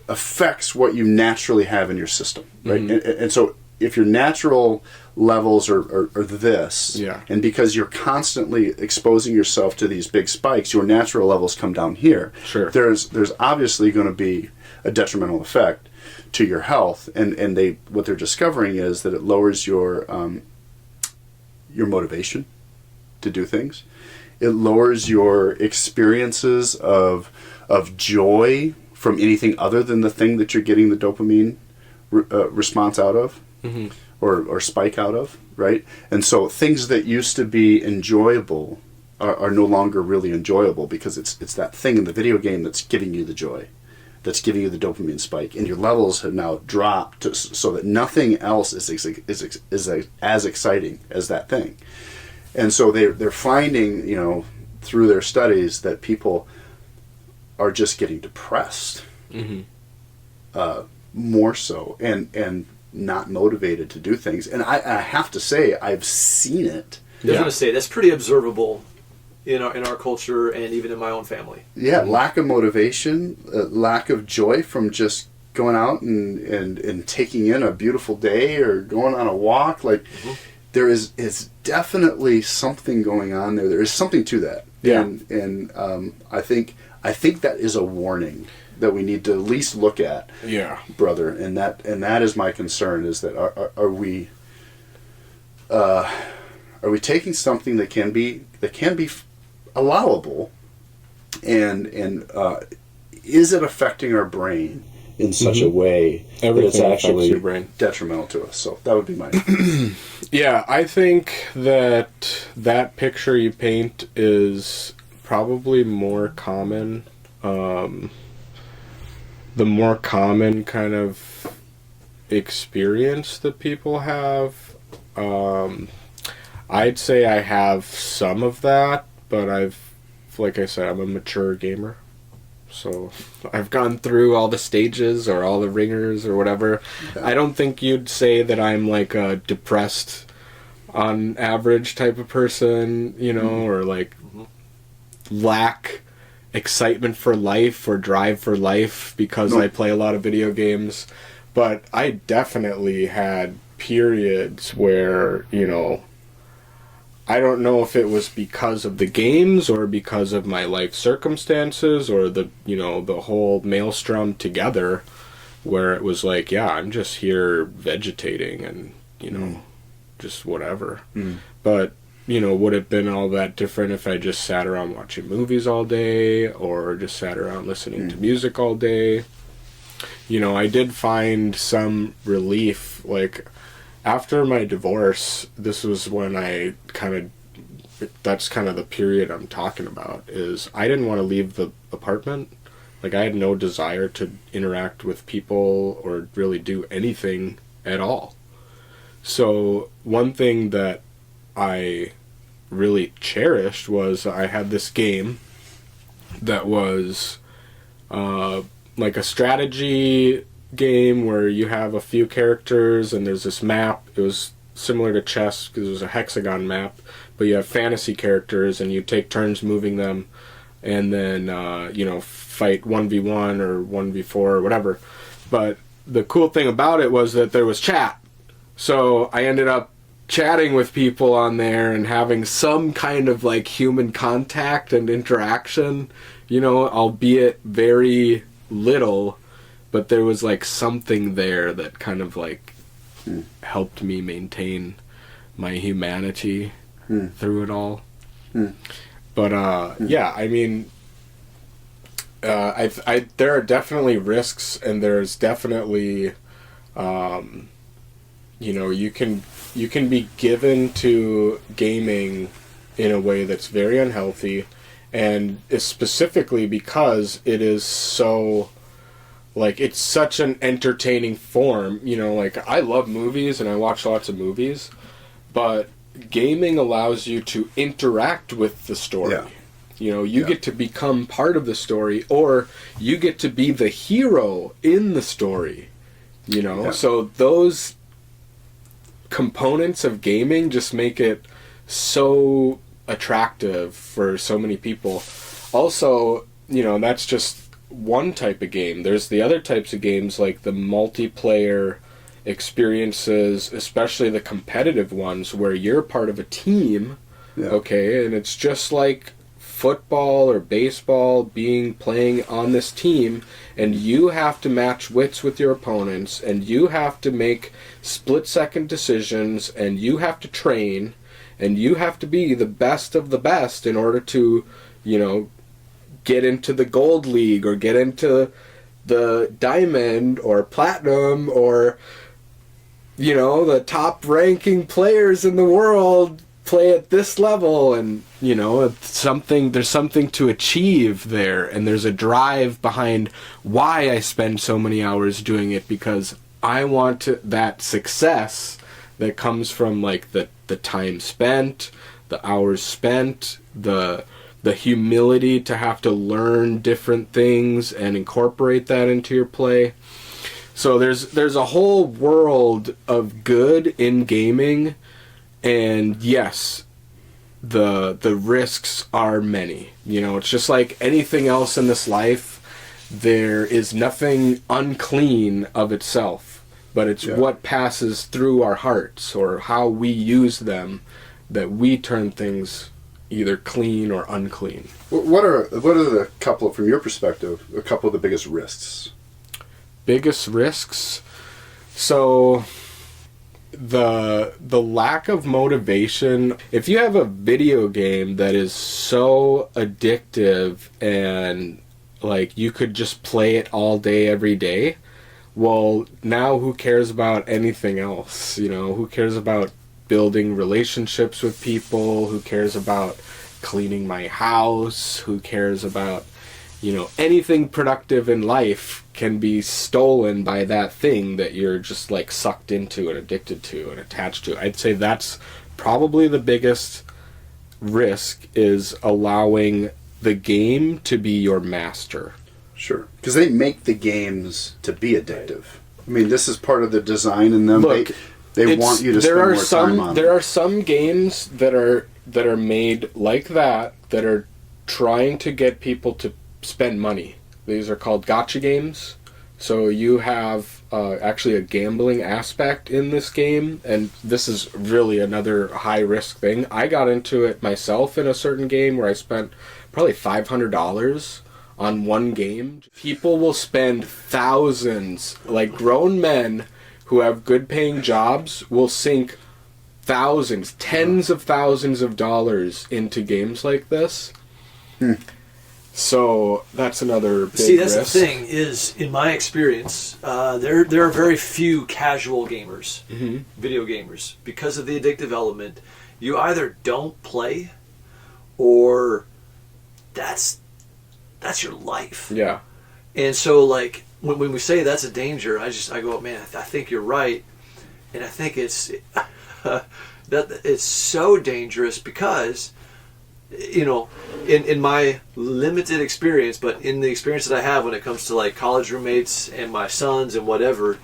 affects what you naturally have in your system, right? And so if your natural levels are this, and because you're constantly exposing yourself to these big spikes, your natural levels come down here. Sure. There's obviously going to be a detrimental effect to your health, and what they're discovering is that it lowers your motivation to do things. It lowers your experiences of joy from anything other than the thing that you're getting the dopamine response out of, or spike out of, right? And so things that used to be enjoyable are no longer really enjoyable because it's that thing in the video game that's giving you the joy, that's giving you the dopamine spike, and your levels have now dropped so that nothing else is as exciting as that thing. And so they're finding, through their studies, that people are just getting depressed, more so, and not motivated to do things. And I have to say, I've seen it. I was going to say, that's pretty observable in our culture and even in my own family. Yeah, lack of motivation, lack of joy from just going out and taking in a beautiful day or going on a walk. There is definitely something going on there. There is something to that. Yeah. And I think that is a warning that we need to at least look at. Yeah. Brother, and that is my concern, is that are we taking something that can be allowable, and is it affecting our brain in such a way that it's actually your brain. Detrimental to us? So that would be my Yeah, I think that picture you paint is probably more common. The more common kind of experience that people have. I'd say I have some of that, but like I said, I'm a mature gamer. So I've gone through all the stages or all the ringers or whatever. Okay. I don't think you'd say that I'm like a depressed on average type of person, or like lack excitement for life or drive for life because I play a lot of video games. But I definitely had periods where, I don't know if it was because of the games or because of my life circumstances or the whole maelstrom together, where it was like, I'm just here vegetating and, just whatever. But, would it have been all that different if I just sat around watching movies all day or just sat around listening to music all day? I did find some relief, like, after my divorce. This was when that's kind of the period I'm talking about, is I didn't want to leave the apartment. Like, I had no desire to interact with people or really do anything at all. So one thing that I really cherished was I had this game that was like a strategy game where you have a few characters and there's this map. It was similar to chess because it was a hexagon map, but you have fantasy characters and you take turns moving them, and then fight 1v1 or 1v4 or whatever. But the cool thing about it was that there was chat, so I ended up chatting with people on there and having some kind of like human contact and interaction, albeit very little, but there was like something there that kind of like helped me maintain my humanity through it all. But yeah, I mean, there are definitely risks, and there's definitely you can be given to gaming in a way that's very unhealthy, and it's specifically because it is so, like, it's such an entertaining form. Like, I love movies and I watch lots of movies, but gaming allows you to interact with the story. You get to become part of the story, or you get to be the hero in the story. So those components of gaming just make it so attractive for so many people. Also, that's just one type of game. There's the other types of games, like the multiplayer experiences, especially the competitive ones where you're part of a team, okay, and it's just like football or baseball, playing on this team, and you have to match wits with your opponents, and you have to make split-second decisions, and you have to train, and you have to be the best of the best in order to, get into the gold league or get into the diamond or platinum or, the top ranking players in the world play at this level, and there's something to achieve there, and there's a drive behind why I spend so many hours doing it, because I want that success that comes from like the time spent, the hours spent, the humility to have to learn different things and incorporate that into your play. So there's a whole world of good in gaming. And yes, the risks are many. It's just like anything else in this life. There is nothing unclean of itself, but it's what passes through our hearts or how we use them that we turn things either clean or unclean. What are the couple, from your perspective, a couple of the biggest risks? Biggest risks? So the lack of motivation. If you have a video game that is so addictive and like you could just play it all day every day, well, now who cares about anything else? Who cares about building relationships with people? Who cares about cleaning my house? Who cares about anything productive in life can be stolen by that thing that you're just like sucked into and addicted to and attached to. I'd say that's probably the biggest risk, is allowing the game to be your master. Sure. Because they make the games to be addictive. I mean, this is part of the design in them. Look, they want you to spend more time on them. There are some games that are made like that are trying to get people to spend money. These are called gacha games. So you have actually a gambling aspect in this game, and this is really another high-risk thing. I got into it myself in a certain game where I spent probably $500 on one game. People will spend thousands, like grown men who have good-paying jobs will sink thousands, tens of thousands of dollars into games like this. So that's another big See, that's risk. the thing is, in my experience, there are very few casual gamers, video gamers, because of the addictive element. You either don't play, or that's your life. Yeah. And so, like, when we say that's a danger, I go, man, I think you're right, and I think it's that it's so dangerous because you know, in my limited experience, but in the experience that I have when it comes to like college roommates and my sons and whatever,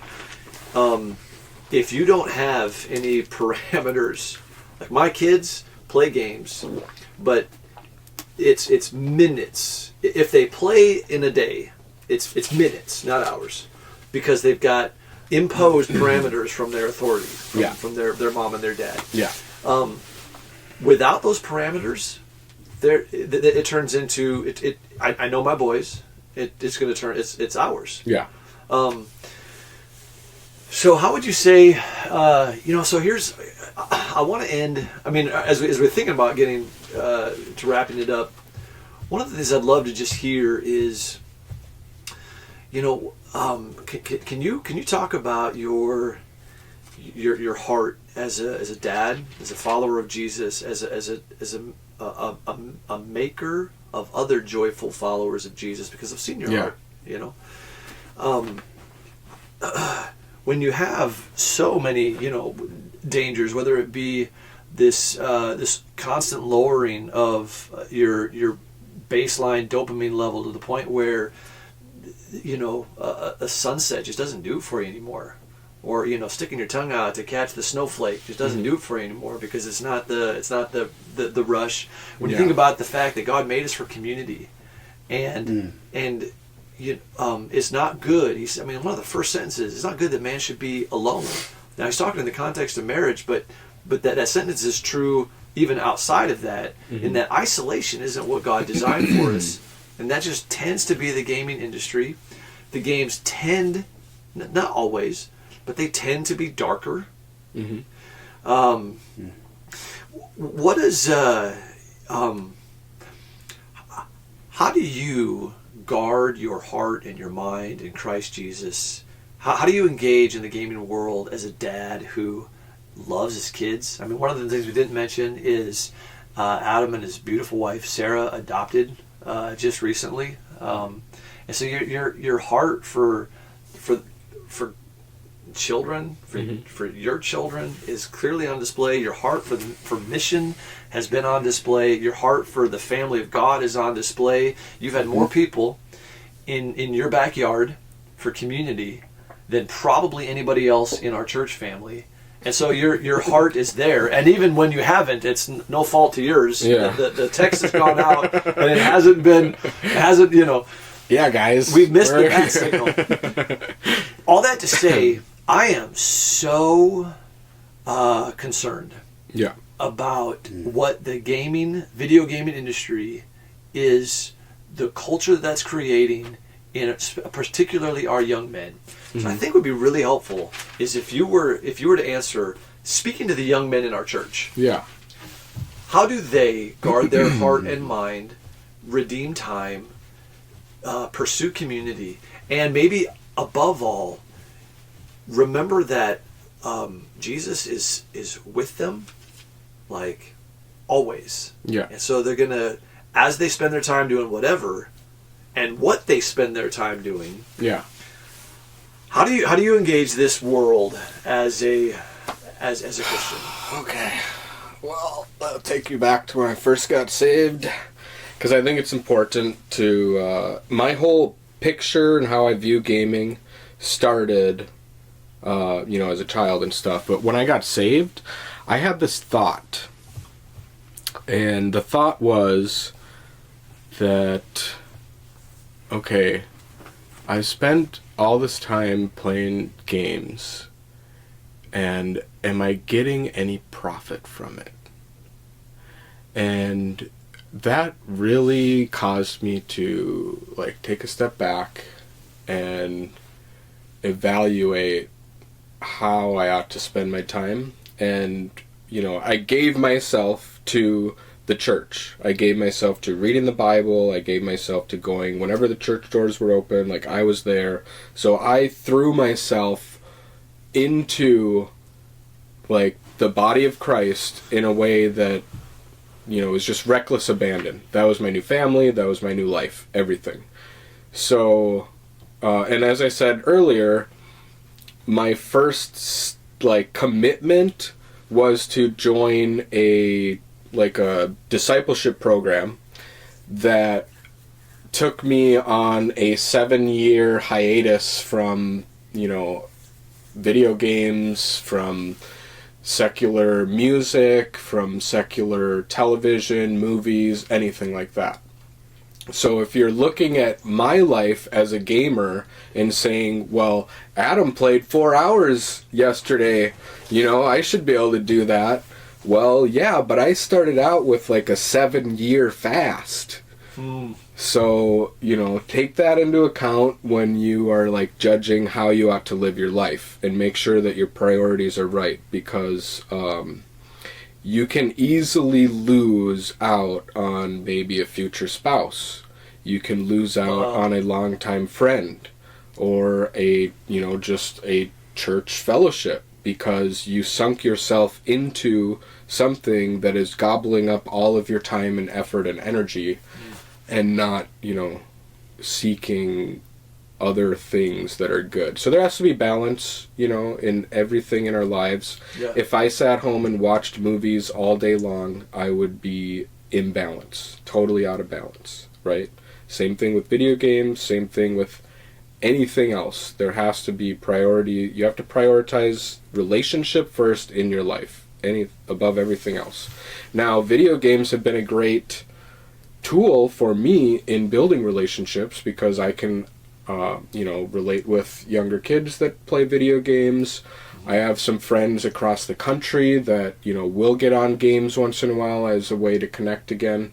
if you don't have any parameters, like my kids play games, but it's minutes. If they play in a day, it's minutes, not hours, because they've got imposed parameters from their authority, from their mom and their dad. Yeah. Without those parameters, it turns into it. I know my boys. It's going to turn. It's hours. Yeah. So how would you say? So here's. I want to end. I mean, as we're thinking about getting to wrapping it up, one of the things I'd love to just hear is, can you talk about your heart as a dad, as a follower of Jesus, as a maker of other joyful followers of Jesus, because I've seen your heart. When you have so many dangers, whether it be this constant lowering of your baseline dopamine level to the point where a sunset just doesn't do it for you anymore, or sticking your tongue out to catch the snowflake just doesn't do it for you anymore, because it's not the rush. When you think about the fact that God made us for community, and it's not good. One of the first sentences, it's not good that man should be alone. Now he's talking in the context of marriage, but that sentence is true even outside of that, in that isolation isn't what God designed for us. And that just tends to be the gaming industry. The games tend, not always, but they tend to be darker. What is, how do you guard your heart and your mind in Christ Jesus? How do you engage in the gaming world as a dad who loves his kids? I mean, one of the things we didn't mention is Adam and his beautiful wife Sarah adopted just recently, and so your heart for children, for your children, is clearly on display. Your heart for mission has been on display. Your heart for the family of God is on display. You've had more people in your backyard for community than probably anybody else in our church family. And so your heart is there, and even when you haven't, it's no fault to yours. Yeah. The text has gone out, and it hasn't. Yeah, guys, we've missed the bat signal. All that to say, I am so concerned. Yeah. About what the video gaming industry is, the culture that's creating in particularly our young men. So I think would be really helpful is if you were to answer, speaking to the young men in our church. Yeah. How do they guard their heart and mind, redeem time, pursue community, and maybe above all, remember that Jesus is with them, like always. Yeah. And so they're gonna, as they spend their time doing whatever, and what they spend their time doing. Yeah. How do you engage this world as a Christian? Okay. Well, I'll take you back to when I first got saved, because I think it's important to my whole picture and how I view gaming started, as a child and stuff. But when I got saved, I had this thought, and the thought was that, okay, I spent all this time playing games, and am I getting any profit from it? And that really caused me to take a step back and evaluate how I ought to spend my time. And I gave myself to the church. I gave myself to reading the Bible. I gave myself to going whenever the church doors were open. I was there. So I threw myself into the body of Christ in a way that was just reckless abandon. That was my new family. That was my new life. Everything. So and as I said earlier, my first commitment was to join a like a discipleship program that took me on a 7-year hiatus from, video games, from secular music, from secular television, movies, anything like that. So if you're looking at my life as a gamer and saying, well, Adam played 4 hours yesterday, I should be able to do that. Well, yeah, but I started out with like a 7-year fast. So, take that into account when you are like judging how you ought to live your life, and make sure that your priorities are right, because you can easily lose out on maybe a future spouse. You can lose out on a longtime friend, or just a church fellowship, because you sunk yourself into something that is gobbling up all of your time and effort and energy, and not, seeking other things that are good. So there has to be balance, in everything in our lives. Yeah. If I sat home and watched movies all day long, I would be imbalanced, totally out of balance, right? Same thing with video games, same thing with anything else. There has to be priority. You have to prioritize relationship first in your life, above everything else. Now, video games have been a great tool for me in building relationships, because I can relate with younger kids that play video games. I have some friends across the country that will get on games once in a while as a way to connect again.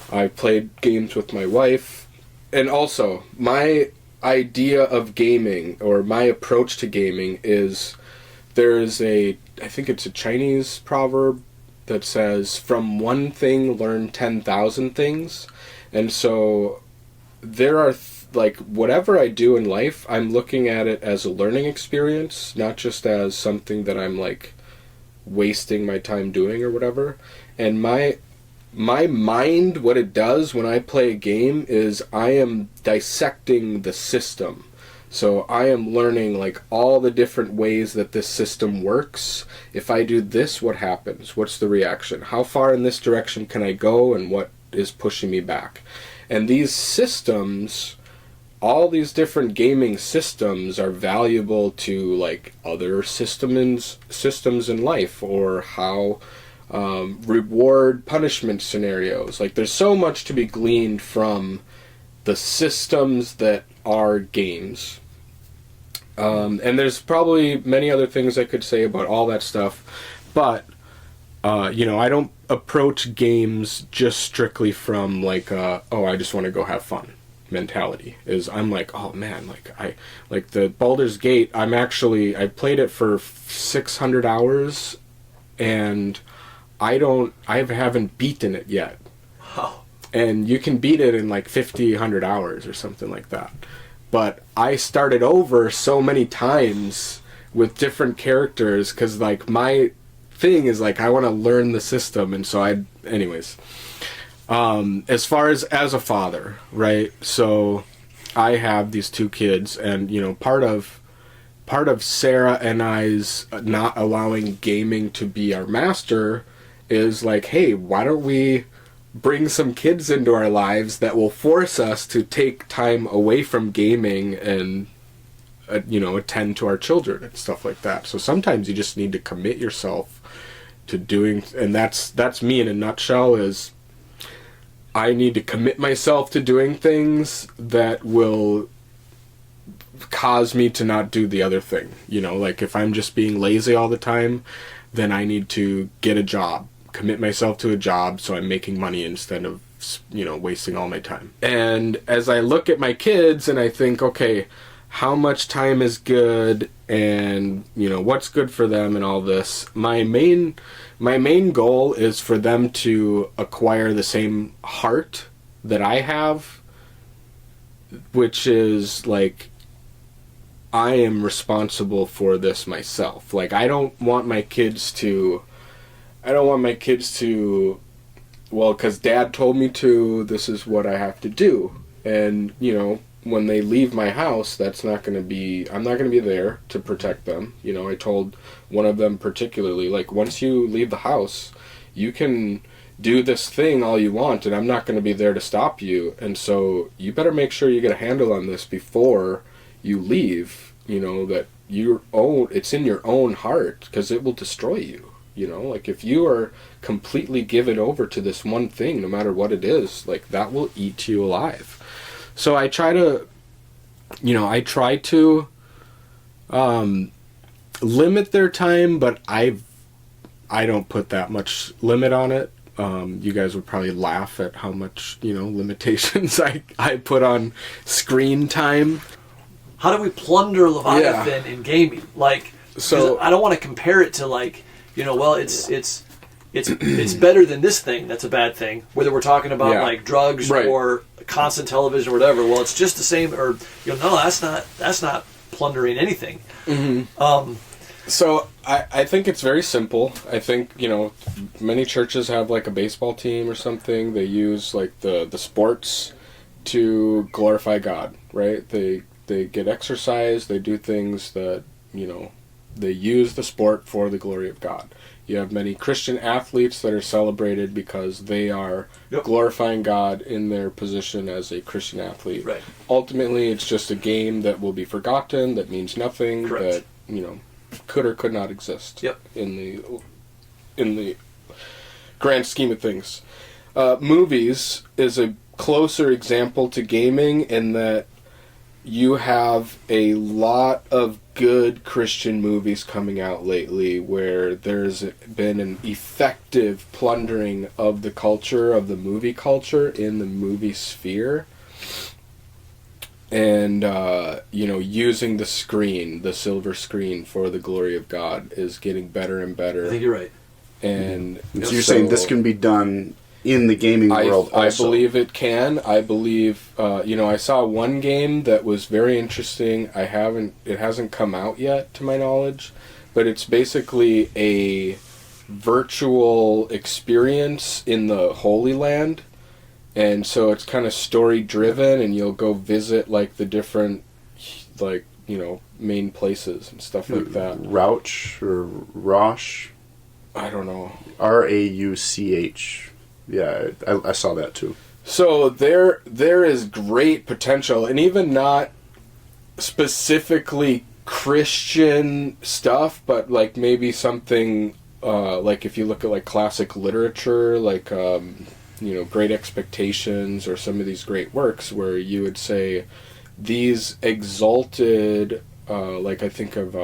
I played games with my wife. And also, my idea of gaming, or my approach to gaming, is I think it's a Chinese proverb that says, from one thing learn 10,000 things. And so there are whatever I do in life, I'm looking at it as a learning experience, not just as something that I'm like wasting my time doing or whatever. And my mind, what it does when I play a game is I am dissecting the system. So I am learning like all the different ways that this system works. If I do this, what happens? What's the reaction? How far in this direction can I go, and what is pushing me back? And these systems, all these different gaming systems, are valuable to like other systems in life, or how reward punishment scenarios. Like there's so much to be gleaned from the systems that are games. And there's probably many other things I could say about all that stuff, but I don't approach games just strictly from like I just want to go have fun mentality. I'm like, oh man, like the Baldur's Gate, I played it for 600 hours, and I haven't beaten it yet. Wow. And you can beat it in like 100 hours or something like that. But I started over so many times with different characters, because like my thing is like I want to learn the system. And so as far as a father, right? So I have these 2 kids, and part of Sarah and I's not allowing gaming to be our master is like, hey, why don't we bring some kids into our lives that will force us to take time away from gaming and attend to our children and stuff like that. So sometimes you just need to commit yourself to doing, and that's me in a nutshell, is I need to commit myself to doing things that will cause me to not do the other thing. Like if I'm just being lazy all the time, then I need to get a job, commit myself to a job so I'm making money instead of wasting all my time. And as I look at my kids and I think, okay, how much time is good, and what's good for them and all this, my main goal is for them to acquire the same heart that I have, which is like, I am responsible for this myself. Like I don't want my kids to, well, because Dad told me to, this is what I have to do. And, when they leave my house, I'm not going to be there to protect them. I told one of them particularly, like, once you leave the house, you can do this thing all you want, and I'm not going to be there to stop you. And so you better make sure you get a handle on this before you leave. That it's in your own heart, because it will destroy you. Like if you are completely given over to this one thing, no matter what it is, like that will eat you alive. So I try to limit their time, but I don't put that much limit on it. You guys would probably laugh at how much, limitations I put on screen time. How do we plunder Leviathan in gaming? Like, so I don't want to compare it to like, it's better than this thing that's a bad thing. Whether we're talking about like drugs or constant television or whatever. Well, it's just the same. Or no, that's not plundering anything. Mm-hmm. So I think it's very simple. I think many churches have like a baseball team or something. They use like the sports to glorify God, right? They get exercise. They do things that they use the sport for the glory of God. You have many Christian athletes that are celebrated because they are glorifying God in their position as a Christian athlete. Right. Ultimately, it's just a game that will be forgotten, that means nothing, Correct. that could or could not exist. Yep. In the grand scheme of things. Movies is a closer example to gaming in that you have a lot of good Christian movies coming out lately where there's been an effective plundering of the culture, of the movie culture in the movie sphere. And, using the screen, the silver screen for the glory of God is getting better and better. I think you're right. And so you're saying this can be done in the gaming world also? I believe it can. I believe, I saw one game that was very interesting. It hasn't come out yet to my knowledge, but it's basically a virtual experience in the Holy Land. And so it's kind of story driven, and you'll go visit like the different, main places and stuff like that. Rauch or Rosh? I don't know. Rauch. Yeah, I saw that too. So there is great potential, and even not specifically Christian stuff, but like maybe something like if you look at like classic literature, like Great Expectations or some of these great works where you would say these exalted, like I think of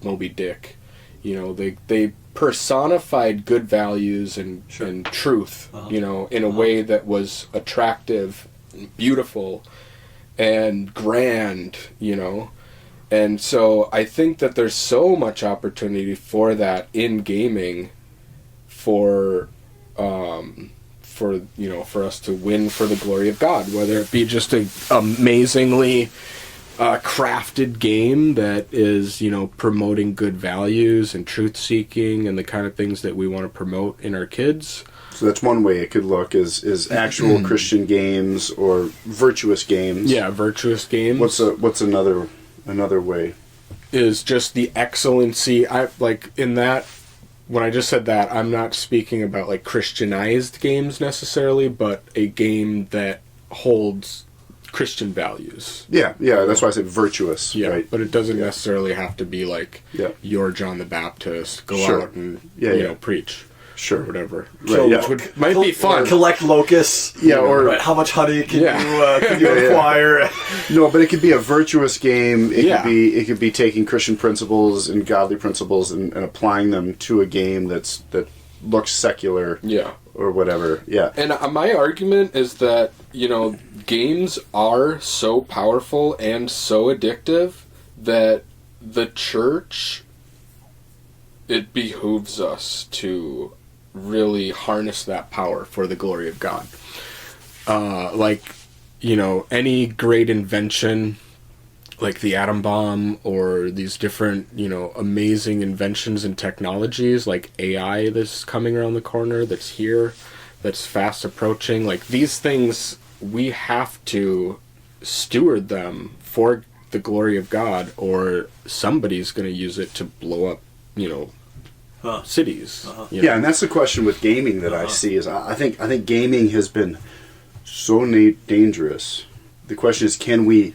Moby Dick, they personified good values and truth, in a way that was attractive, beautiful, and grand, And so I think that there's so much opportunity for that in gaming for us to win for the glory of God, whether it be just an amazingly crafted game that is, promoting good values and truth-seeking and the kind of things that we want to promote in our kids. So that's one way it could look, is actual Christian games or virtuous games. Yeah, virtuous games. What's another way? Is just the excellency. When I just said that, I'm not speaking about like Christianized games necessarily, but a game that holds Christian values. Yeah, that's why I said virtuous. Yeah, right? But it doesn't necessarily have to be like you're John the Baptist, go out and preach. Sure. Or whatever. Right, Which might be fun. Collect locusts. Yeah, or how much honey can you acquire? No, but it could be a virtuous game. It could be taking Christian principles and godly principles and applying them to a game that looks secular. Yeah. Or whatever. Yeah. And my argument is that, games are so powerful and so addictive that the church, it behooves us to really harness that power for the glory of God. Any great invention, like the atom bomb or these different, amazing inventions and technologies like AI that's coming around the corner, that's here, that's fast approaching. Like these things, we have to steward them for the glory of God, or somebody's going to use it to blow up, cities. Yeah, and that's the question with gaming that I see is I think gaming has been so dangerous. The question is, can we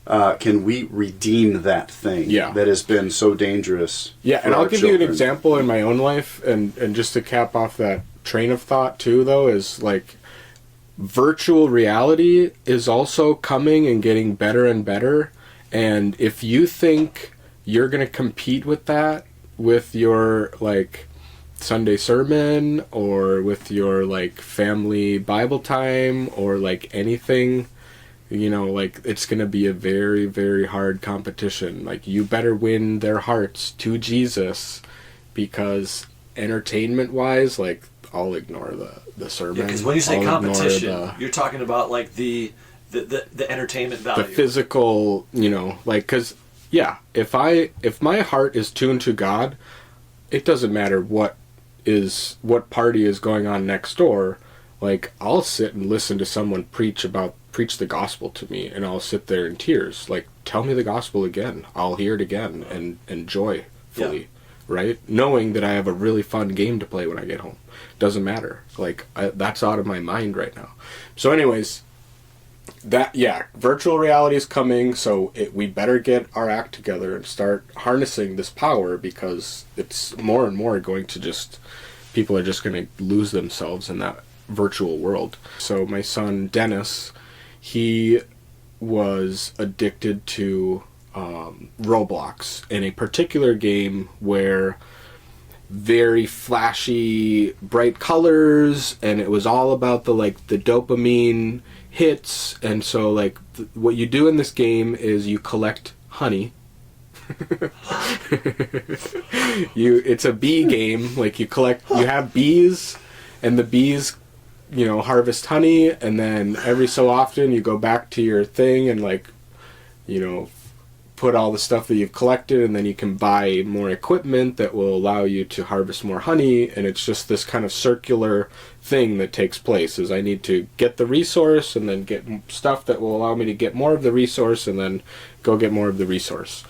redeem that thing that has been so dangerous? Yeah, and I'll give you an example in my own life, and just to cap off that train of thought too, though, is like virtual reality is also coming and getting better and better. And if you think you're going to compete with that with your like Sunday sermon or with your like family Bible time or like anything, you know, like it's going to be a very, very hard competition. Like you better win their hearts to Jesus, because entertainment wise, like I'll ignore the sermon. Because when you say competition, you're talking about like the entertainment value, the physical, you know, like, because if my heart is tuned to God, it doesn't matter what party is going on next door. Like I'll sit and listen to someone preach the gospel to me, and I'll sit there in tears. Like, tell me the gospel again. I'll hear it again and enjoy fully, right? Knowing that I have a really fun game to play when I get home. Doesn't matter. Like that's out of my mind right now. So anyways, virtual reality is coming, so we better get our act together and start harnessing this power, because it's more and more going to people are just going to lose themselves in that virtual world. So my son Dennis, he was addicted to Roblox, in a particular game where very flashy, bright colors, and it was all about the dopamine hits. And so like what you do in this game is you collect honey. It's a bee game. Like you have bees, and the bees, you know, harvest honey, and then every so often you go back to your thing and like, you know, put all the stuff that you've collected, and then you can buy more equipment that will allow you to harvest more honey. And it's just this kind of circular thing that takes place, is I need to get the resource and then get stuff that will allow me to get more of the resource, and then go get more of the resource.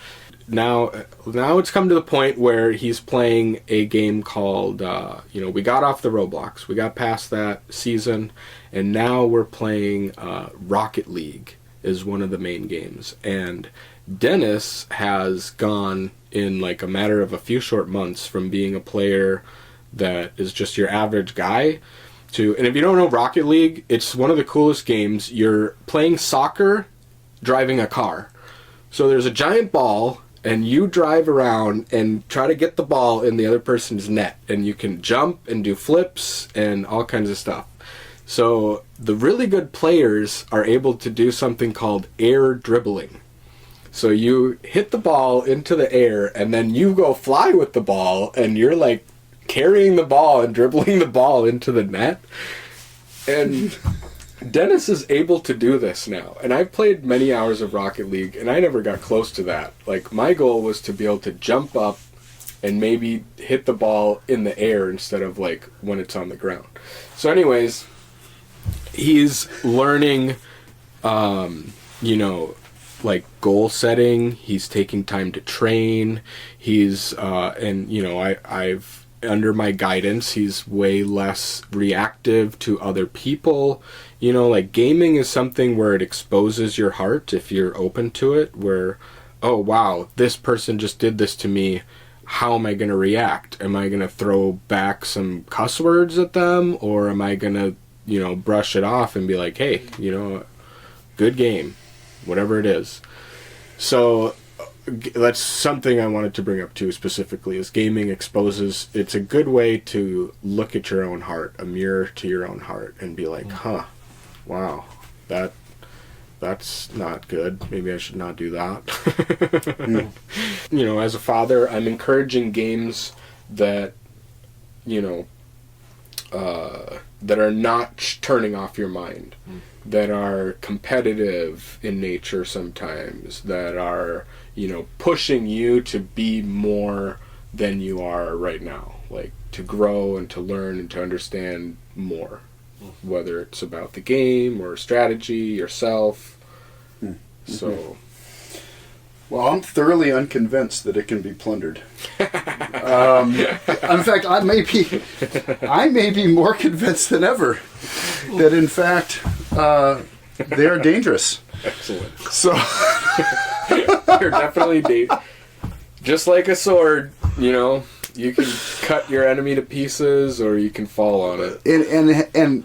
Now it's come to the point where he's playing a game called, we got off the Roblox, we got past that season, and now we're playing Rocket League is one of the main games. And Dennis has gone, in like a matter of a few short months, from being a player that is just your average guy to, and if you don't know Rocket League, it's one of the coolest games. You're playing soccer, driving a car. So there's a giant ball, and you drive around and try to get the ball in the other person's net, and you can jump and do flips and all kinds of stuff. So the really good players are able to do something called air dribbling. So you hit the ball into the air, and then you go fly with the ball, and you're like carrying the ball and dribbling the ball into the net. And Dennis is able to do this now. And I've played many hours of Rocket League, and I never got close to that. Like, my goal was to be able to jump up and maybe hit the ball in the air instead of like when it's on the ground. So anyways, he's learning, like goal setting. He's taking time to train. He's I've under my guidance, he's way less reactive to other people. You know, like gaming is something where it exposes your heart if you're open to it, where, oh wow, this person just did this to me. How am I going to react? Am I going to throw back some cuss words at them, or am I going to, brush it off and be like, hey, good game, whatever it is. So that's something I wanted to bring up too, specifically, is gaming exposes, it's a good way to look at your own heart, a mirror to your own heart, and be like, wow, that's not good. Maybe I should not do that. As a father, I'm encouraging games that, that are not turning off your mind, that are competitive in nature sometimes, that are, pushing you to be more than you are right now, like to grow and to learn and to understand more, whether it's about the game or strategy, yourself. So Well, I'm thoroughly unconvinced that it can be plundered. In fact, I may be more convinced than ever that, in fact, they are dangerous. Excellent. So You're definitely just like a sword, you know. You can cut your enemy to pieces, or you can fall on it. And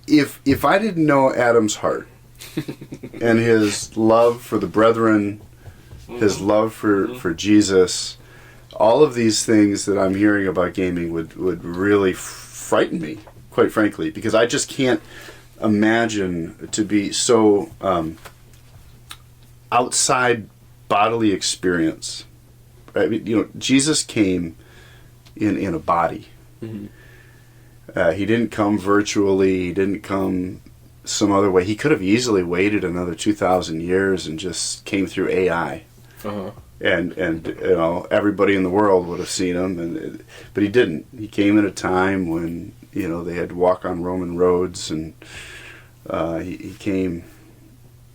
if I didn't know Adam's heart and his love for the brethren, his love for Jesus, all of these things that I'm hearing about gaming would really frighten me, quite frankly, because I just can't imagine to be so outside bodily experience. I mean, you know, Jesus came in a body. Mm-hmm. He didn't come virtually. He didn't come some other way. He could have easily waited another 2,000 years and just came through AI. Uh-huh. And you know, everybody in the world would have seen him, but he didn't. He came at a time when, you know, they had to walk on Roman roads, and he came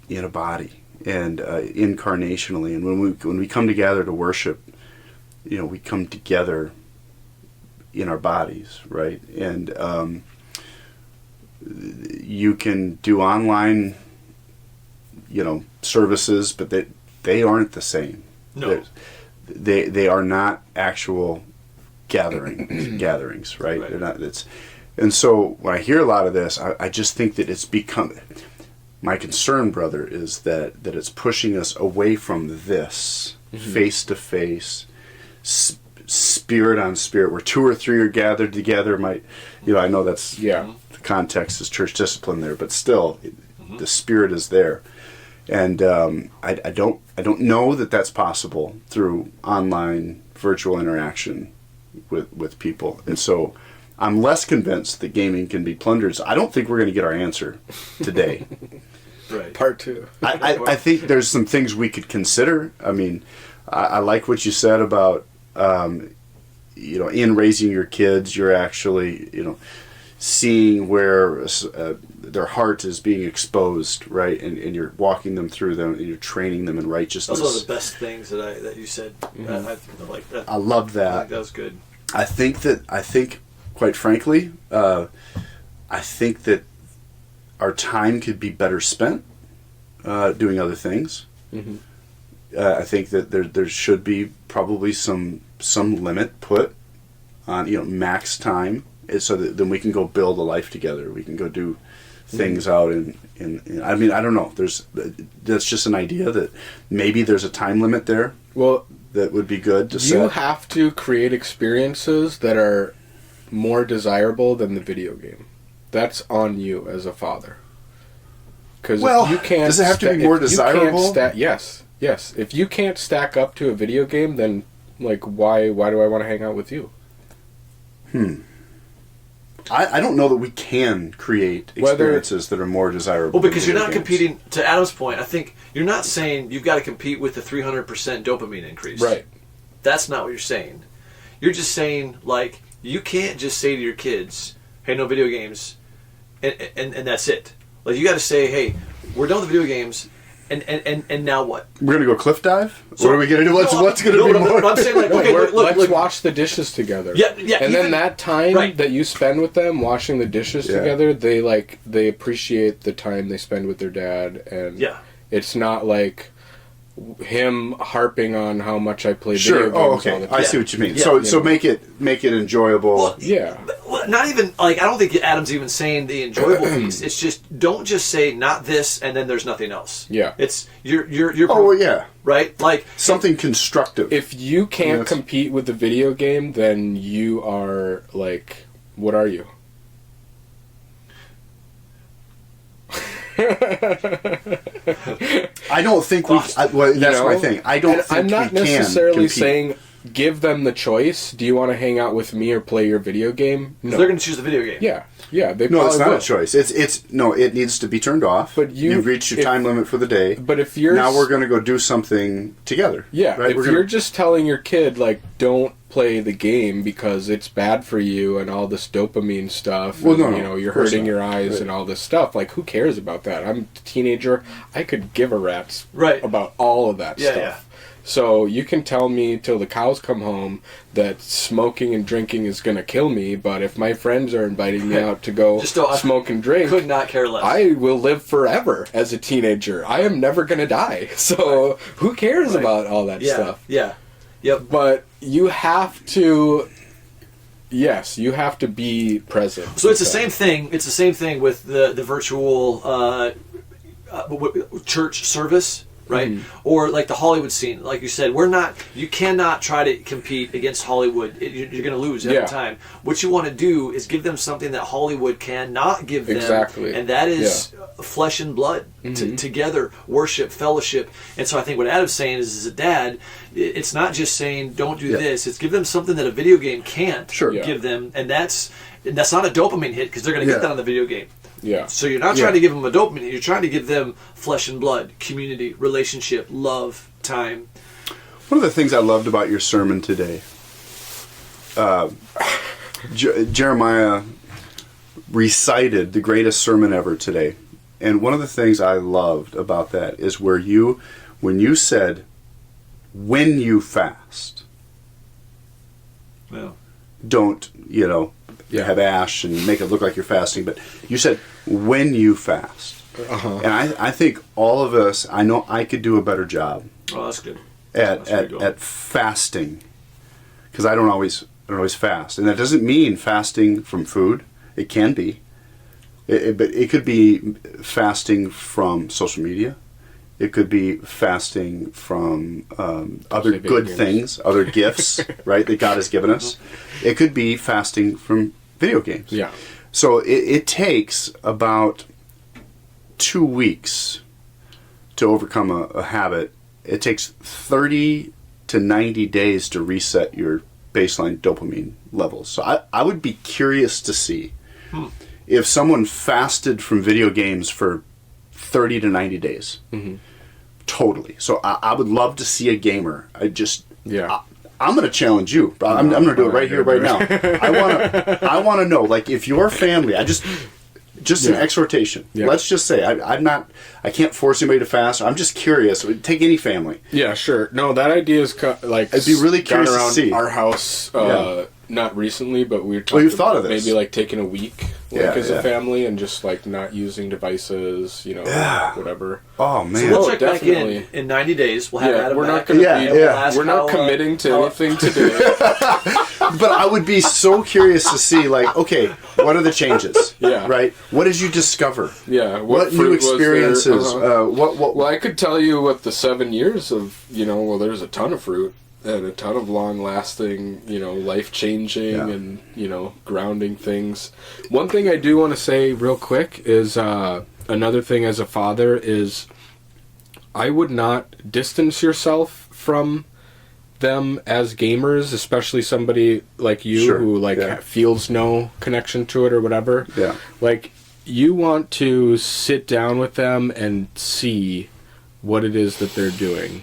in a body and incarnationally. And when we come together to worship, you know, we come together in our bodies, right? And you can do online, you know, services, but they aren't the same. No, they are not actual gatherings, right? They're not. And so when I hear a lot of this, I just think that it's become. My concern, brother, is that it's pushing us away from this face to face, spirit on spirit, where 2 or 3 are gathered together. You know, I know that's the context is church discipline there, but still, the spirit is there. And I don't know that that's possible through online virtual interaction with people. And so I'm less convinced that gaming can be plundered. So I don't think we're going to get our answer today. Right. Part 2. I think there's some things we could consider. I mean, I like what you said about, you know, in raising your kids, you're actually, you know, seeing where their heart is being exposed, right? And you're walking them through them, and you're training them in righteousness. Those are the best things that you said. I like that. I love that. I think that was good. I think, quite frankly, I think that our time could be better spent doing other things. Mm-hmm. I think that there should be probably some limit put on, you know, max time, so that then we can go build a life together. We can go do things out in I mean, I don't know. That's just an idea that maybe there's a time limit there. Well, that would be good to you set. have to create experiences that are more desirable than the video game. That's on you as a father. Because you can't. Does it have to be more desirable? Yes. If you can't stack up to a video game, then like why do I want to hang out with you? I don't know that we can create experiences that are more desirable. Well, because you're not competing, to Adam's point, I think you're not saying you've got to compete with the 300% dopamine increase. Right. That's not what you're saying. You're just saying, like, you can't just say to your kids, hey, no video games, and that's it. Like, you got to say, hey, we're done with the video games, and now what? We're going to go cliff dive? So, what are we going to do? What's going to be more? I'm saying, like, okay, let's wash the dishes together. Yeah. And then that time that you spend with them washing the dishes together, they appreciate the time they spend with their dad, and it's not like him harping on how much I play video games all the time. I see what you mean. So make it enjoyable. Well, not even, like, I don't think Adam's even saying the enjoyable piece. It's just, don't just say not this and then there's nothing else. Yeah. It's you're right? Like something constructive. If you can't compete with the video game, then you are like, what are you? I don't think that's my thing. I don't think I'm not we can necessarily compete. saying give them the choice. Do you want to hang out with me or play your video game? No. They're going to choose the video game. Yeah. They no, it's not will. a choice. It needs to be turned off. But you've reached your time limit for the day. But if you're now we're going to go do something together. Yeah. Right? If you're just telling your kid like don't play the game because it's bad for you and all this dopamine stuff. Well, and, you're hurting your eyes and all this stuff. Like, who cares about that? I'm a teenager. I could give a rat's about all of that stuff. So you can tell me till the cows come home that smoking and drinking is going to kill me, but if my friends are inviting me out to go smoke and drink, could not care less. I will live forever as a teenager. I am never going to die. So who cares about all that stuff? Yeah. Yep. But you have to... Yes, you have to be present. So it's the same thing. It's the same thing with the virtual church service, right? Or like the Hollywood scene. Like you said, you cannot try to compete against Hollywood. You're going to lose every time. What you want to do is give them something that Hollywood cannot give them. Exactly. And that is flesh and blood together, worship, fellowship. And so I think what Adam's saying is, as a dad, it's not just saying don't do this. It's give them something that a video game can't give them. And that's not a dopamine hit, because they're going to get that on the video game. Yeah. So you're not trying to give them a dopamine hit. You're trying to give them flesh and blood, community, relationship, love, time. One of the things I loved about your sermon today, Jeremiah recited the greatest sermon ever today. And one of the things I loved about that is when you said, when you fast, don't, have ash and make it look like you're fasting, but you said, when you fast. And I think all of us, I know I could do a better job. Oh, that's good. At fasting, because I don't always fast, and that doesn't mean fasting from food. It can be, but it could be fasting from social media. It could be fasting from other good things, other gifts, right, that God has given us. It could be fasting from video games. Yeah. So it takes about 2 weeks to overcome a habit. It takes 30 to 90 days to reset your baseline dopamine levels. So I would be curious to see if someone fasted from video games for 30 to 90 days. Totally. So I would love to see a gamer. I'm going to challenge you. I'm going to do it right here, right now. I want to know, like, if your family, just an exhortation. Let's just say I can't force anybody to fast. I'm just curious. Take any family. Yeah, sure. No, that idea is like, I'd be really curious to see our house. Not recently, but we were talking you've thought of this. Maybe like taking a week as a family and just like not using devices, whatever. Oh man! So we'll check back in 90 days. We'll have Adam we're back. Not gonna we're not committing to anything today. But I would be so curious to see, like, okay, what are the changes? Right. What did you discover? What new experiences? Well, I could tell you what the 7 years of there's a ton of fruit. And a ton of long-lasting, life-changing and, grounding things. One thing I do want to say real quick is another thing as a father is I would not distance yourself from them as gamers, especially somebody like you who, feels no connection to it or whatever. Yeah. Like, you want to sit down with them and see what it is that they're doing.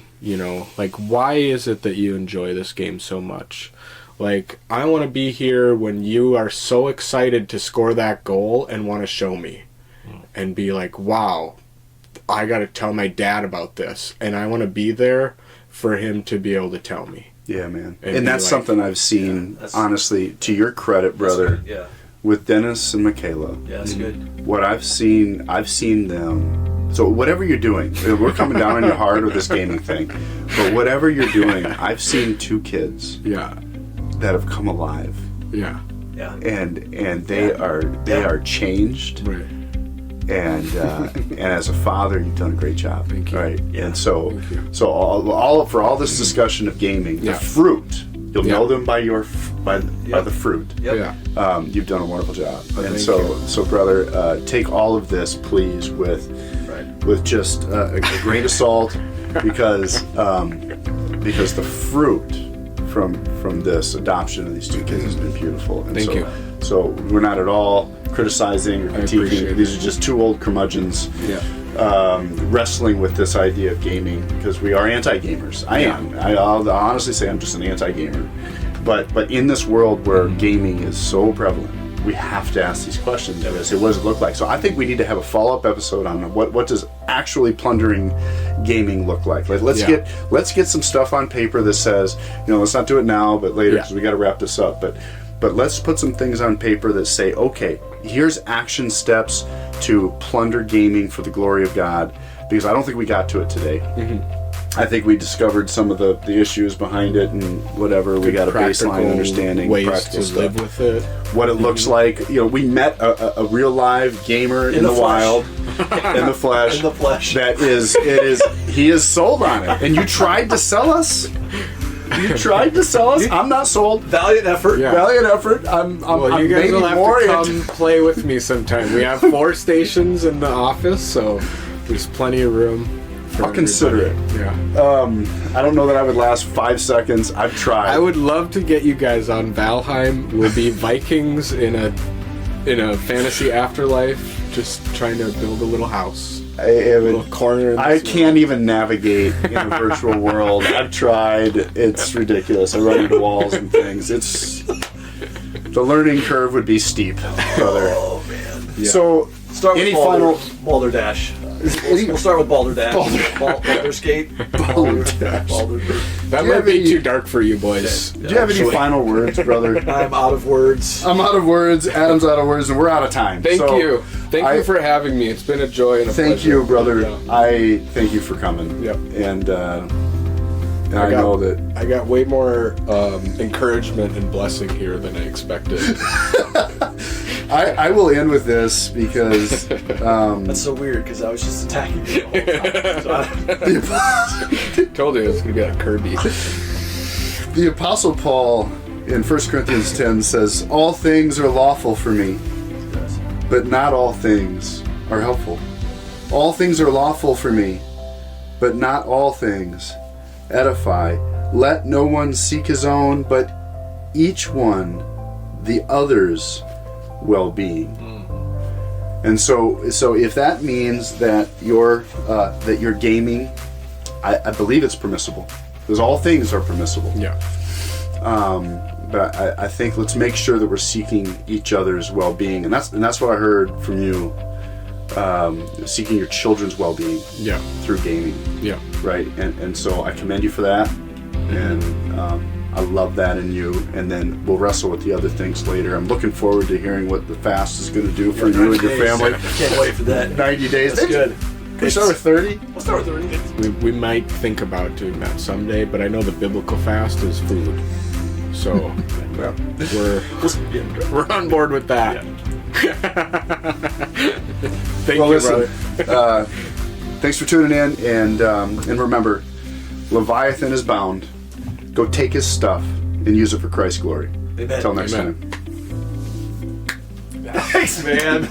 Like, why is it that you enjoy this game so much? Like, I want to be here when you are so excited to score that goal and want to show me. And be like, wow, I got to tell my dad about this. And I want to be there for him to be able to tell me. Yeah, man. And that's something I've seen, honestly, to your credit, brother, with Dennis and Michaela. Yeah, that's good. What I've seen them... So whatever you're doing, we're coming down on your heart with this gaming thing, but whatever you're doing, I've seen 2 kids that have come alive. And they are changed. Right. And as a father, you've done a great job. Thank you. Right. And so for all this discussion of gaming, the fruit, you'll know them by the fruit. You've done a wonderful job. And so brother, take all of this, please, with just a grain of salt, because the fruit from this adoption of these 2 kids has been beautiful. And Thank you. So we're not at all criticizing or critiquing. These are just 2 old curmudgeons wrestling with this idea of gaming, because we are anti-gamers. I'll honestly say I'm just an anti-gamer. But in this world where gaming is so prevalent, we have to ask these questions. What does it look like? So I think we need to have a follow-up episode on what does actually plundering gaming look like. Let's get some stuff on paper that says, let's not do it now, but later, because we got to wrap this up. But let's put some things on paper that say, okay, here's action steps to plunder gaming for the glory of God, because I don't think we got to it today. I think we discovered some of the issues behind it and whatever. We got a baseline understanding, ways practical to stuff, live with it, what it looks like. We met a real live gamer in the wild, in the flesh. In the flesh. He is sold on it. And you tried to sell us. I'm not sold. Valiant effort. Yeah. Valiant effort. I'm you guys will have more to come play with me sometime. We have 4 stations in the office, so there's plenty of room. I'll consider it. Yeah. I don't know that I would last 5 seconds. I've tried. I would love to get you guys on Valheim. We'll be Vikings in a fantasy afterlife, just trying to build a little house. A little corner. I can't even navigate in a virtual world. I've tried. It's ridiculous. I run into walls and things. The learning curve would be steep, brother. Oh man. Yeah. So, start with Balderdash. We'll start with Balderdash. Baldur's Gate. Balderdash. That might be too dark for you boys. Do you have any final words, brother? I'm out of words. I'm out of words. Adam's out of words, and we're out of time. Thank you. Thank you for having me. It's been a joy and a pleasure. Thank you, brother. I thank you for coming. Yep. And I know that I got way more encouragement and blessing here than I expected. I will end with this because that's so weird because I was just attacking you the whole time. Told you it was gonna be like Kirby. The Apostle Paul in 1 Corinthians 10 says, "All things are lawful for me, but not all things are helpful. All things are lawful for me, but not all things edify. Let no one seek his own, but each one the other's well-being." And so if that means that you're gaming, I believe it's permissible, because all things are permissible. Yeah. But I think let's make sure that we're seeking each other's well-being, and that's what I heard from you. Seeking your children's well-being. Yeah. Through gaming. Yeah. Right. And so I commend you for that, and I love that in you. And then we'll wrestle with the other things later. I'm looking forward to hearing what the fast is going to do for you and your family. Can't wait for that. 90 days. That's good. Can we start with 30? We'll start with 30. We might think about doing that someday, but I know the biblical fast is food. So we're on board with that. Yeah. Thank you, listen, brother. Thanks for tuning in, and remember, Leviathan is bound. Go take his stuff and use it for Christ's glory. Amen. Until next Amen. time. Thanks, man.